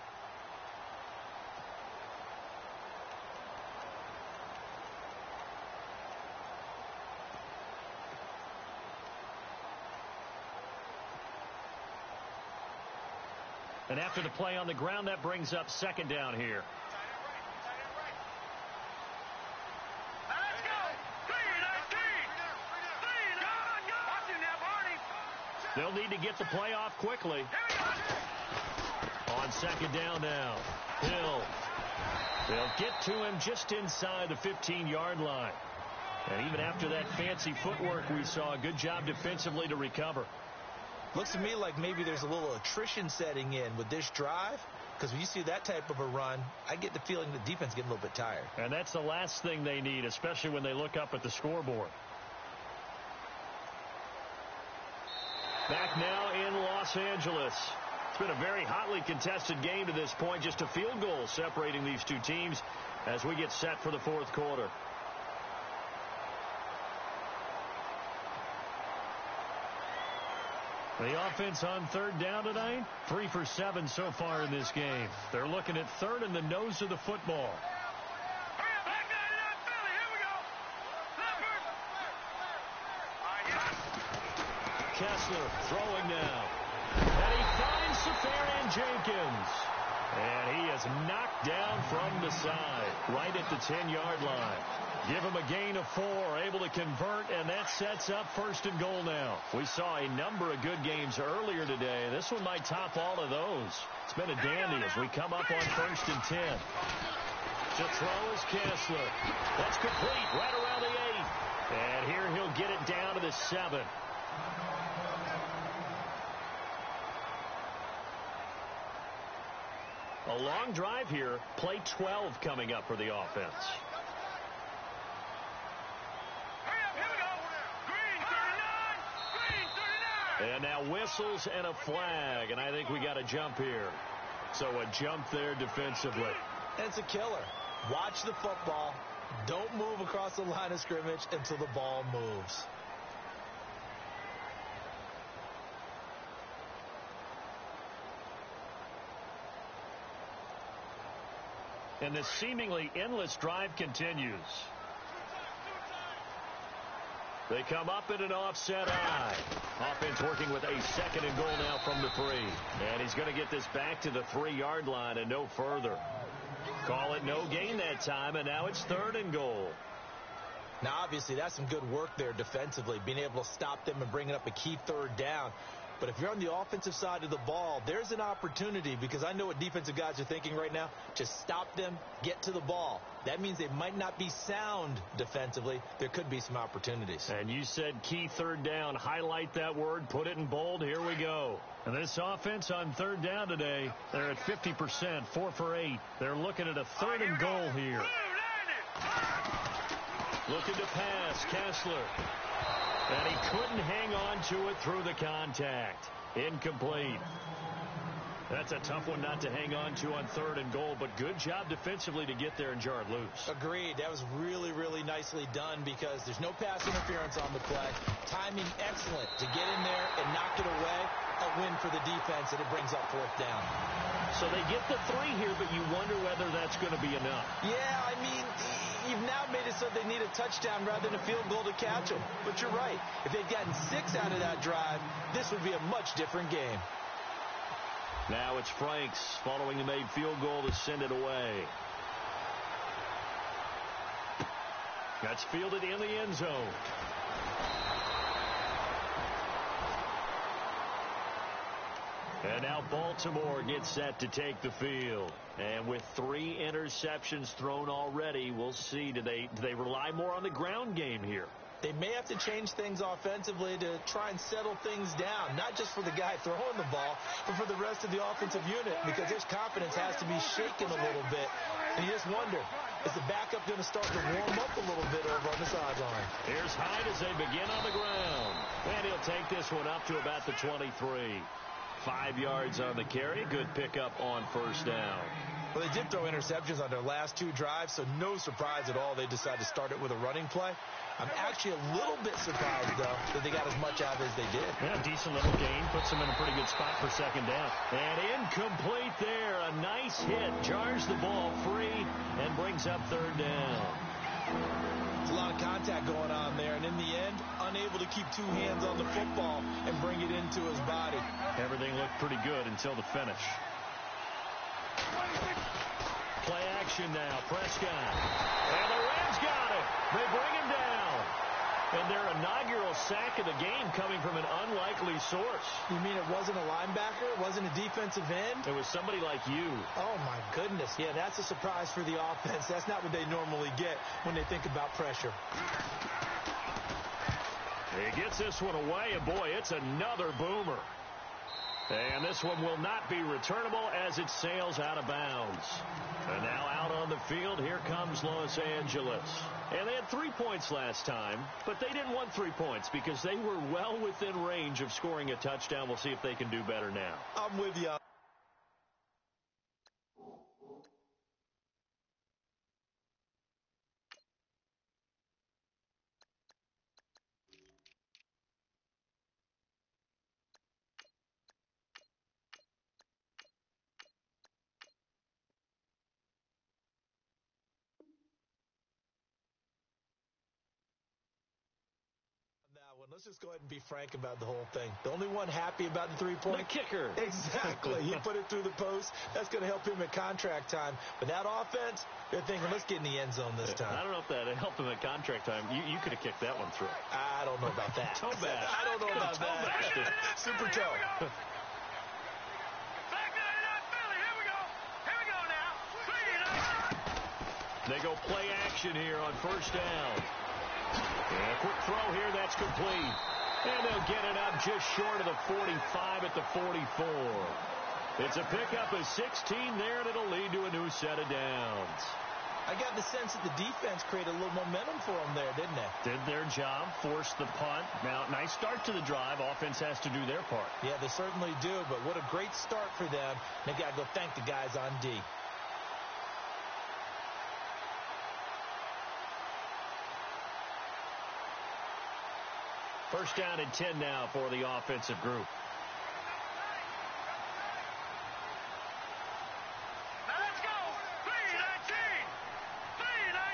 [SPEAKER 5] And after the play on the ground, that brings up second down here.
[SPEAKER 7] Let's go. 3-19.
[SPEAKER 5] They'll need to get the play off quickly. On second down now. Hill. They'll get to him just inside the 15-yard line. And even after that fancy footwork we saw, a good job defensively to recover.
[SPEAKER 6] Looks to me like maybe there's a little attrition setting in with this drive, because when you see that type of a run, I get the feeling the defense is getting a little bit tired.
[SPEAKER 5] And that's the last thing they need, especially when they look up at the scoreboard. Back now in Los Angeles. It's been a very hotly contested game to this point. Just a field goal separating these two teams as we get set for the fourth quarter. The offense on third down tonight, 3 for 7 so far in this game. They're looking at third in the nose of the football. Kessler throwing now. And he finds Safarian Jenkins. And he is knocked down from the side, right at the 10-yard line. Give him a gain of 4, able to convert, and that sets up 1st and goal now. We saw a number of good games earlier today. This one might top all of those. It's been a dandy as we come up on 1st and 10. To throw is Kessler. That's complete right around the 8. And here he'll get it down to the 7. A long drive here. Play 12 coming up for the offense. And now whistles and a flag, and I think we got a jump here. So a jump there defensively.
[SPEAKER 6] It's a killer. Watch the football. Don't move across the line of scrimmage until the ball moves.
[SPEAKER 5] And this seemingly endless drive continues. They come up in an offset eye. Offense working with a 2nd and goal now from the 3. And he's going to get this back to the 3-yard line and no further. Call it no gain that time, and now it's 3rd and goal.
[SPEAKER 6] Now, obviously, that's some good work there defensively, being able to stop them and bringing up a key 3rd down. But if you're on the offensive side of the ball, there's an opportunity, because I know what defensive guys are thinking right now. Just stop them, get to the ball. That means they might not be sound defensively. There could be some opportunities.
[SPEAKER 5] And you said key 3rd down. Highlight that word. Put it in bold. Here we go. And this offense on 3rd down today, they're at 50%, 4 for 8. They're looking at a 3rd and goal here. Looking to pass, Kessler. And he couldn't hang on to it through the contact. Incomplete. That's a tough one not to hang on to on 3rd and goal, but good job defensively to get there and jar it loose.
[SPEAKER 6] Agreed. That was really, really nicely done, because there's no pass interference on the play. Timing excellent to get in there and knock it away. A win for the defense, and it brings up 4th down.
[SPEAKER 5] So they get the 3 here, but you wonder whether that's going to be enough.
[SPEAKER 6] Yeah, I mean, you've now made it so they need a touchdown rather than a field goal to catch them. But you're right. If they'd gotten 6 out of that drive, this would be a much different game.
[SPEAKER 5] Now it's Franks following the made field goal to send it away. That's fielded in the end zone. And now Baltimore gets set to take the field. And with 3 interceptions thrown already, we'll see. Do they rely more on the ground game here?
[SPEAKER 6] They may have to change things offensively to try and settle things down, not just for the guy throwing the ball, but for the rest of the offensive unit, because his confidence has to be shaken a little bit. And you just wonder, is the backup going to start to warm up a little bit over on the sideline?
[SPEAKER 5] Here's Hyde as they begin on the ground. And he'll take this one up to about the 23. 5 yards on the carry. Good pickup on 1st down.
[SPEAKER 6] Well, they did throw interceptions on their last 2 drives, so no surprise at all they decided to start it with a running play. I'm actually a little bit surprised, though, that they got as much out as they did.
[SPEAKER 5] Yeah, decent little gain. Puts them in a pretty good spot for 2nd down. And incomplete there. A nice hit. Jars the ball free and brings up 3rd down.
[SPEAKER 6] There's a lot of contact going on there, and in the end, unable to keep 2 hands on the football and bring it into his body.
[SPEAKER 5] Everything looked pretty good until the finish. Play action now. Prescott. And the Rams got it. They bring him down. And their inaugural sack of the game coming from an unlikely source.
[SPEAKER 6] You mean it wasn't a linebacker? It wasn't a defensive end?
[SPEAKER 5] It was somebody like you.
[SPEAKER 6] Oh, my goodness. Yeah, that's a surprise for the offense. That's not what they normally get when they think about pressure.
[SPEAKER 5] He gets this one away, and boy, it's another boomer. And this one will not be returnable as it sails out of bounds. And now out on the field, here comes Los Angeles. And they had 3 points last time, but they didn't want 3 points because they were well within range of scoring a touchdown. We'll see if they can do better now.
[SPEAKER 6] I'm with you. Let's just go ahead and be frank about the whole thing. The only one happy about the three-point.
[SPEAKER 5] The kicker.
[SPEAKER 6] Exactly. He put it through the post. That's going to help him at contract time. But that offense, they're thinking, let's get in the end zone this time.
[SPEAKER 5] I don't know if that helped him at contract time. You could have kicked that one through.
[SPEAKER 6] I don't know about that.
[SPEAKER 5] Toe bash.
[SPEAKER 6] I don't know about that. Super toe.
[SPEAKER 5] They go play action here on first down. And a quick throw here, that's complete. And they'll get it up just short of the 45 at the 44. It's a pickup of 16 there, and it'll lead to a new set of downs.
[SPEAKER 6] I got the sense that the defense created a little momentum for them there, didn't they?
[SPEAKER 5] Did their job, forced the punt. Now, nice start to the drive. Offense has to do their part.
[SPEAKER 6] Yeah, they certainly do, but what a great start for them. They got to go thank the guys on D.
[SPEAKER 5] First down and 10 now for the offensive group.
[SPEAKER 7] Let's go! 319! 319!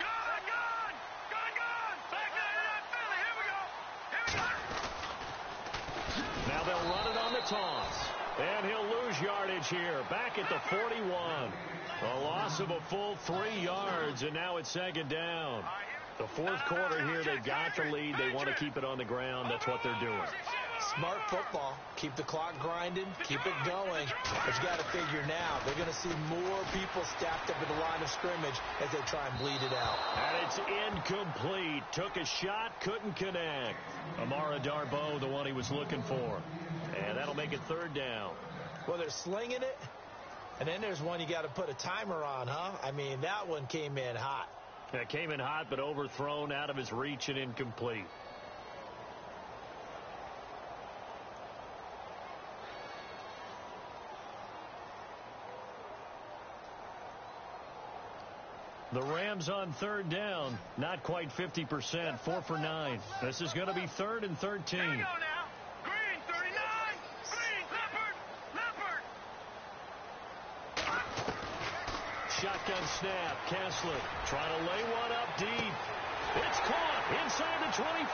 [SPEAKER 7] Gun! Back 99 Philly! Here we go!
[SPEAKER 5] Now they'll run it on the toss. And he'll lose yardage here. Back at the 41. A loss of a full 3 yards, and now it's second down. The fourth quarter here, they've got the lead. They want to keep it on the ground. That's what they're doing.
[SPEAKER 6] Smart football. Keep the clock grinding. Keep it going. But you got to figure now, they're going to see more people stacked up at the line of scrimmage as they try and bleed it out.
[SPEAKER 5] And it's incomplete. Took a shot, couldn't connect. Amara Darboh, the one he was looking for. And that'll make it third down.
[SPEAKER 6] Well, they're slinging it. And then there's one you got to put a timer on, huh? I mean, that one came in hot.
[SPEAKER 5] That came in hot, but overthrown, out of his reach, and incomplete. The Rams on third down, not quite 50%, 4 for 9. This is going to be 3rd and 13.
[SPEAKER 7] Here we go now. Green, 39. Green, Leopard.
[SPEAKER 5] Shotgun snap. Kessler trying to lay one up deep. It's caught inside the 25.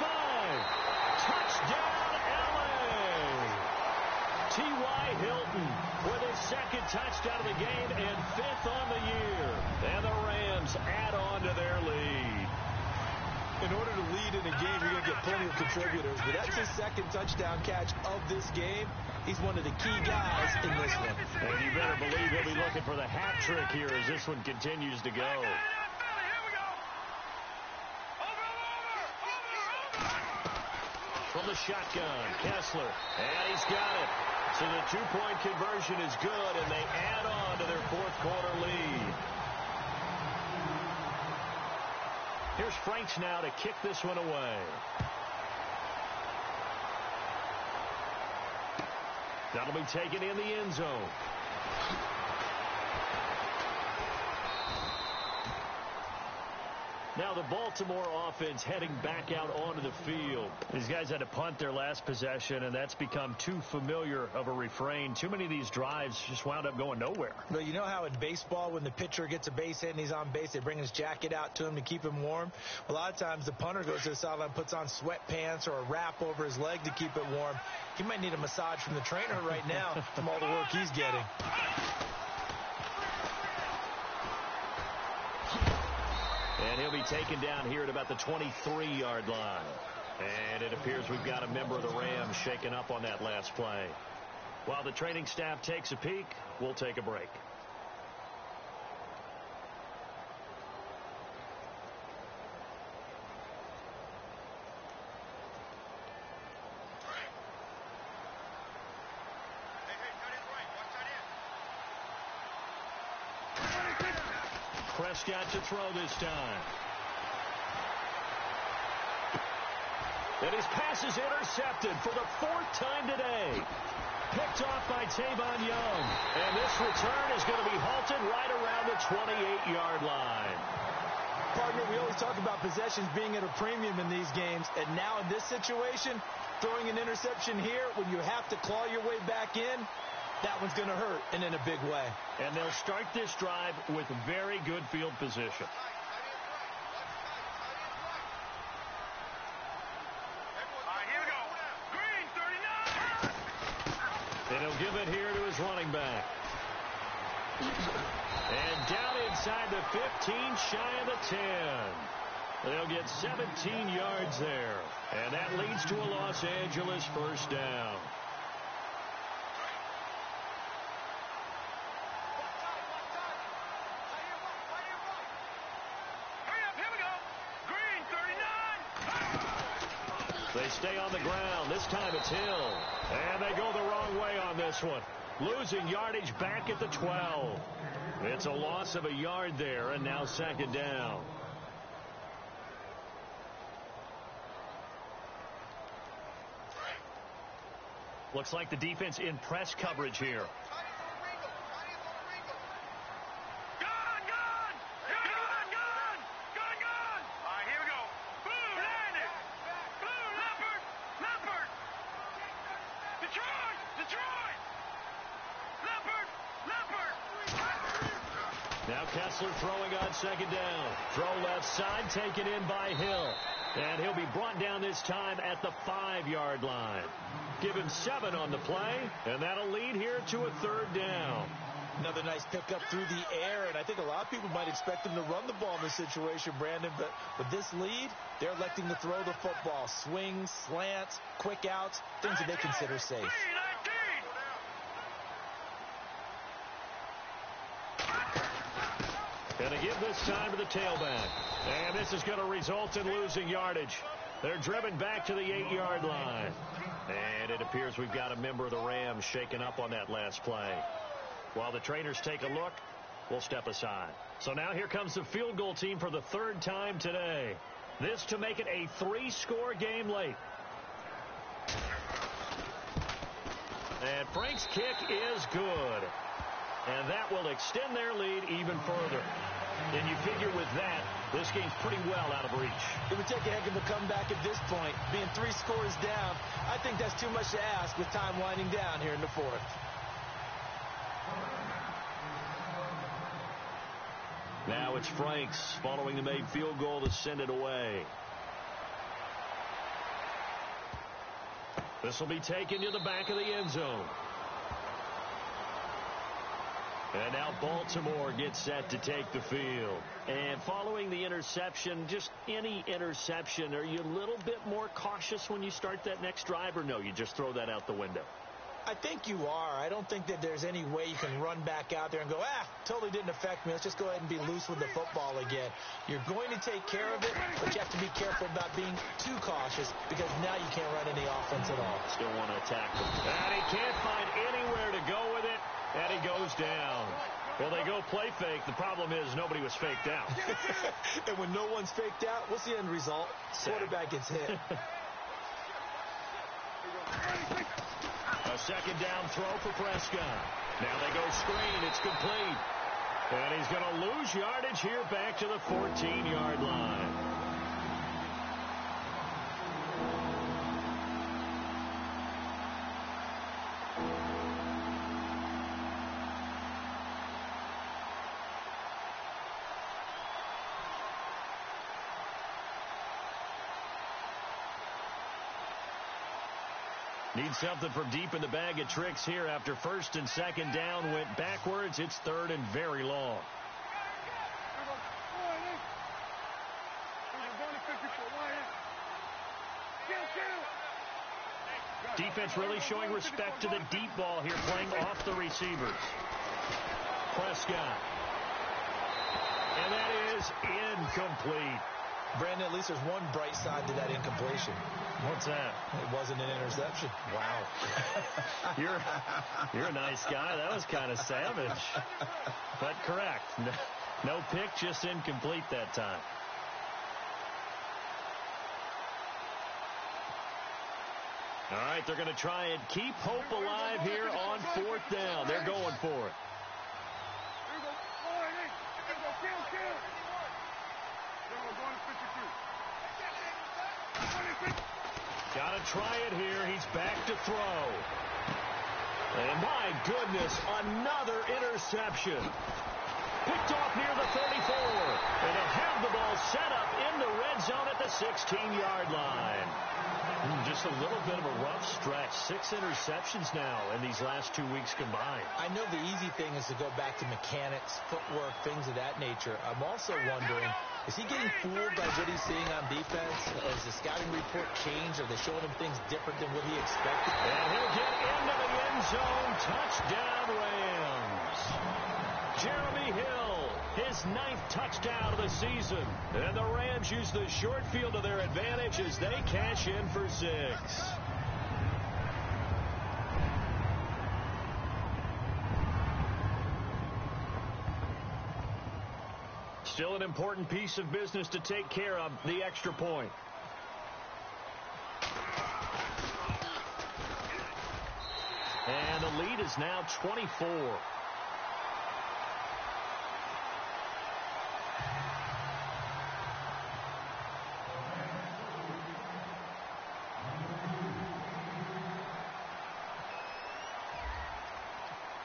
[SPEAKER 5] Touchdown, L.A. T.Y. Hilton with his second touchdown of the game and 5th on the year. And the Rams add on to their lead.
[SPEAKER 6] In order to lead in a game, you're going to get plenty of contributors. But that's his second touchdown catch of this game. He's one of the key guys in this one.
[SPEAKER 5] And you better believe he'll be looking for the hat trick here as this one continues to go. From the shotgun, Kessler, and he's got it. So the two-point conversion is good, and they add on to their fourth quarter lead. Here's Franks now to kick this one away. That'll be taken in the end zone. Now the Baltimore offense heading back out onto the field. These guys had to punt their last possession, and that's become too familiar of a refrain. Too many of these drives just wound up going nowhere.
[SPEAKER 6] But you know how in baseball, when the pitcher gets a base hit and he's on base, they bring his jacket out to him to keep him warm? A lot of times the punter goes to the sideline, puts on sweatpants or a wrap over his leg to keep it warm. He might need a massage from the trainer right now from all the work he's getting.
[SPEAKER 5] And he'll be taken down here at about the 23-yard line. And it appears we've got a member of the Rams shaken up on that last play. While the training staff takes a peek, we'll take a break. Prescott to throw this time. And his pass is intercepted for the 4th time today. Picked off by Tavon Young. And this return is going to be halted right around the 28-yard line.
[SPEAKER 6] Partner, we always talk about possessions being at a premium in these games. And now in this situation, throwing an interception here when you have to claw your way back in, that one's going to hurt, and in a big way.
[SPEAKER 5] And they'll start this drive with very good field position. Steelers running back. And down inside the 15, shy of the 10. They'll get 17 yards there. And that leads to a Los Angeles first down. They stay on the ground. This time it's Hill. And they go the wrong way on this one. Losing yardage back at the 12. It's a loss of a yard there, and now second down. Looks like the defense in press coverage here. Now Kessler throwing on second down. Throw left side, taken in by Hill. And he'll be brought down this time at the 5-yard line. Give him 7 on the play, and that'll lead here to a third down.
[SPEAKER 6] Another nice pickup through the air, and I think a lot of people might expect him to run the ball in this situation, Brandon. But with this lead, they're electing to throw the football. Swings, slants, quick outs, things that they consider safe.
[SPEAKER 5] Going to give this time to the tailback. And this is going to result in losing yardage. They're driven back to the 8-yard line. And it appears we've got a member of the Rams shaken up on that last play. While the trainers take a look, we'll step aside. So now here comes the field goal team for the third time today. This to make it a 3-score game late. And Frank's kick is good. And that will extend their lead even further. And you figure with that, this game's pretty well out of reach.
[SPEAKER 6] It would take a heck of a comeback at this point. Being 3 scores down, I think that's too much to ask with time winding down here in the 4th.
[SPEAKER 5] Now it's Franks following the made field goal to send it away. This will be taken to the back of the end zone. And now Baltimore gets set to take the field. And following the interception, just any interception, are you a little bit more cautious when you start that next drive, or no, you just throw that out the window?
[SPEAKER 6] I think you are. I don't think that there's any way you can run back out there and go, totally didn't affect me. Let's just go ahead and be loose with the football again. You're going to take care of it, but you have to be careful about being too cautious because now you can't run any offense at all.
[SPEAKER 5] Still want to attack them. And he can't find anywhere to go with it, and he goes down. Well, they go play fake. The problem is nobody was faked out.
[SPEAKER 6] And when no one's faked out, what's the end result? Quarterback gets hit.
[SPEAKER 5] A second down throw for Prescott. Now they go screen. It's complete. And he's going to lose yardage here back to the 14-yard line. Need something from deep in the bag of tricks here after first and second down went backwards. It's third and very long. Defense really showing respect to the deep ball here, playing off the receivers. Prescott. And that is incomplete.
[SPEAKER 6] Brandon, at least there's one bright side to that incompletion.
[SPEAKER 5] What's that?
[SPEAKER 6] It wasn't an interception. Wow.
[SPEAKER 5] You're a nice guy. That was kind of savage. But correct. No pick, just incomplete that time. All right, they're going to try and keep hope alive here on 4th down. They're going for it. Got to try it here. He's back to throw. And my goodness, another interception. Picked off near the 34. And they'll have the ball set up in the red zone at the 16-yard line. Just a little bit of a rough stretch. 6 interceptions now in these last 2 weeks combined.
[SPEAKER 6] I know the easy thing is to go back to mechanics, footwork, things of that nature. I'm also wondering, is he getting fooled by what he's seeing on defense? Has the scouting report changed? Are they showing him things different than what he expected?
[SPEAKER 5] And he'll get into the end zone. Touchdown, Rams. Jeremy Hill, his 9th touchdown of the season. And the Rams use the short field to their advantage as they cash in for 6. Still an important piece of business to take care of, the extra point. And the lead is now 24.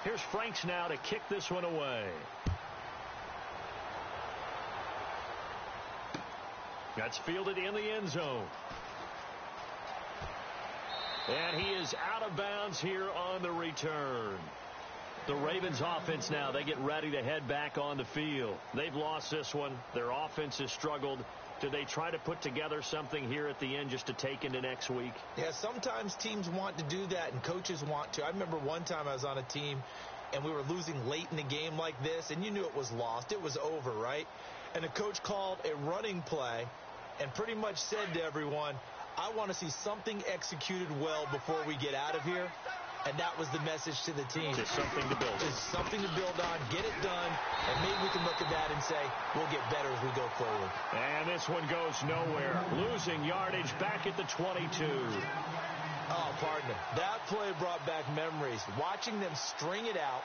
[SPEAKER 5] Here's Franks now to kick this one away. That's fielded in the end zone. And he is out of bounds here on the return. The Ravens offense now, they get ready to head back on the field. They've lost this one. Their offense has struggled. Do they try to put together something here at the end just to take into next week?
[SPEAKER 6] Yeah, sometimes teams want to do that and coaches want to. I remember one time I was on a team and we were losing late in the game like this, and you knew it was lost. It was over, right? And the coach called a running play and pretty much said to everyone, I want to see something executed well before we get out of here. And that was the message to the team.
[SPEAKER 5] Just something to build on.
[SPEAKER 6] Just something to build on, get it done, and maybe we can look at that and say, we'll get better as we go forward.
[SPEAKER 5] And this one goes nowhere. Losing yardage back at the 22.
[SPEAKER 6] Oh, partner, that play brought back memories. Watching them string it out,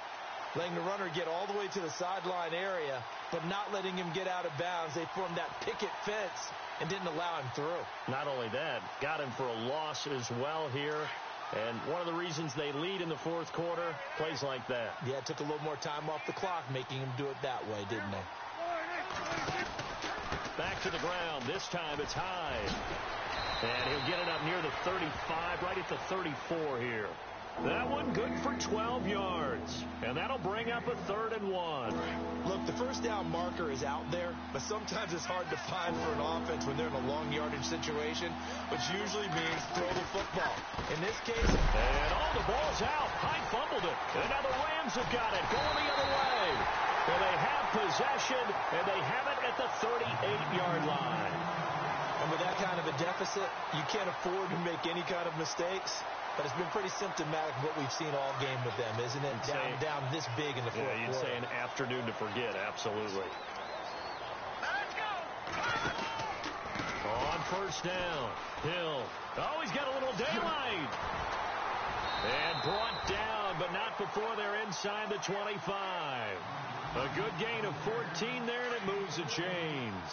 [SPEAKER 6] letting the runner get all the way to the sideline area, but not letting him get out of bounds. They formed that picket fence and didn't allow him through.
[SPEAKER 5] Not only that, got him for a loss as well here. And one of the reasons they lead in the fourth quarter, plays like that.
[SPEAKER 6] Yeah, it took a little more time off the clock, making him do it that way, didn't they?
[SPEAKER 5] Back to the ground. This time it's Hyde. And he'll get it up near the 35, right at the 34 here. That one good for 12 yards. And that'll bring up a 3rd and 1.
[SPEAKER 6] Look, the first down marker is out there, but sometimes it's hard to find for an offense when they're in a long yardage situation, which usually means throw the football. In this case,
[SPEAKER 5] and the ball's out. Hyde fumbled it. And now the Rams have got it, going the other way. And they have possession, and they have it at the 38-yard line.
[SPEAKER 6] And with that kind of a deficit, you can't afford to make any kind of mistakes. But it's been pretty symptomatic of what we've seen all game with them, isn't it? Down this big in the fourth quarter.
[SPEAKER 5] You'd say an afternoon to forget, absolutely.
[SPEAKER 7] Let's go!
[SPEAKER 5] On first down, Hill. Oh, he's got a little daylight. And brought down, but not before they're inside the 25. A good gain of 14 there, and it moves the chains.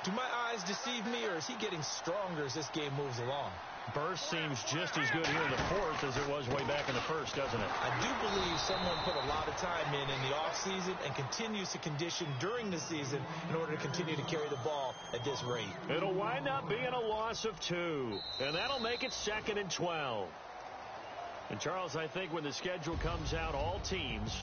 [SPEAKER 6] Do my eyes deceive me, or is he getting stronger as this game moves along?
[SPEAKER 5] Burst seems just as good here in the fourth as it was way back in the first, doesn't it?
[SPEAKER 6] I do believe someone put a lot of time in the offseason and continues to condition during the season in order to continue to carry the ball at this rate.
[SPEAKER 5] It'll wind up being a loss of 2, and that'll make it 2nd and 12. And, Charles, I think when the schedule comes out, all teams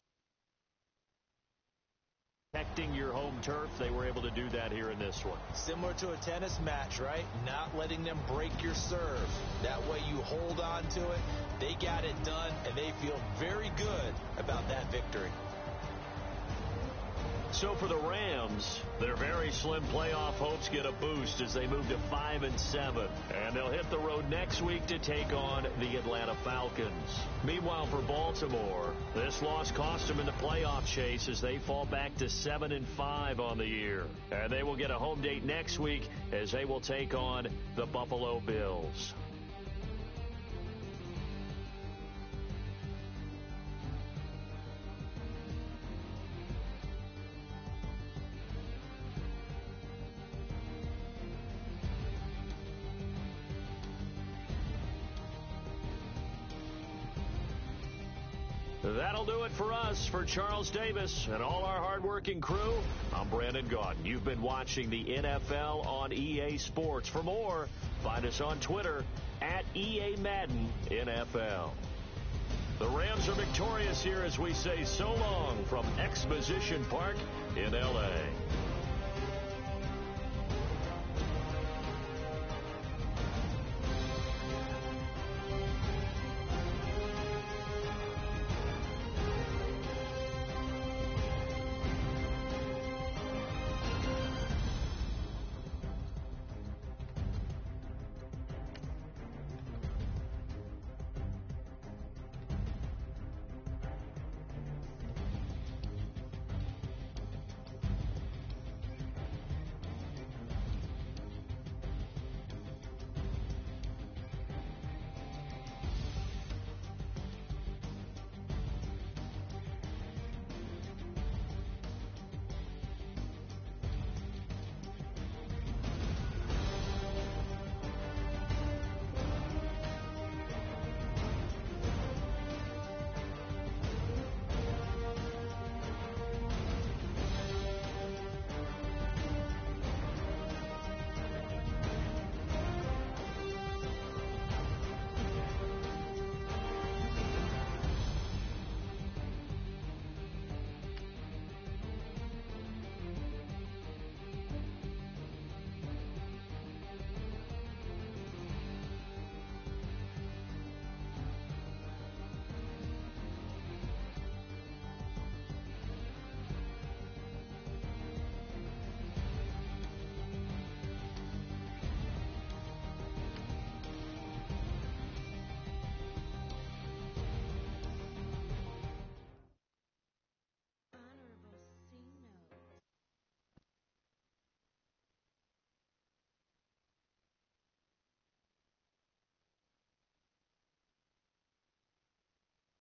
[SPEAKER 5] protecting your home turf, they were able to do that here in this one.
[SPEAKER 6] Similar to a tennis match, right? Not letting them break your serve. That way you hold on to it. They got it done, and they feel very good about that victory.
[SPEAKER 5] So for the Rams, their very slim playoff hopes get a boost as they move to 5-7. And they'll hit the road next week to take on the Atlanta Falcons. Meanwhile, for Baltimore, this loss cost them in the playoff chase as they fall back to 7-5 on the year. And they will get a home date next week as they will take on the Buffalo Bills. That'll do it for us. For Charles Davis and all our hardworking crew, I'm Brandon Gaudin. You've been watching the NFL on EA Sports. For more, find us on Twitter at EA Madden NFL. The Rams are victorious here as we say so long from Exposition Park in L.A.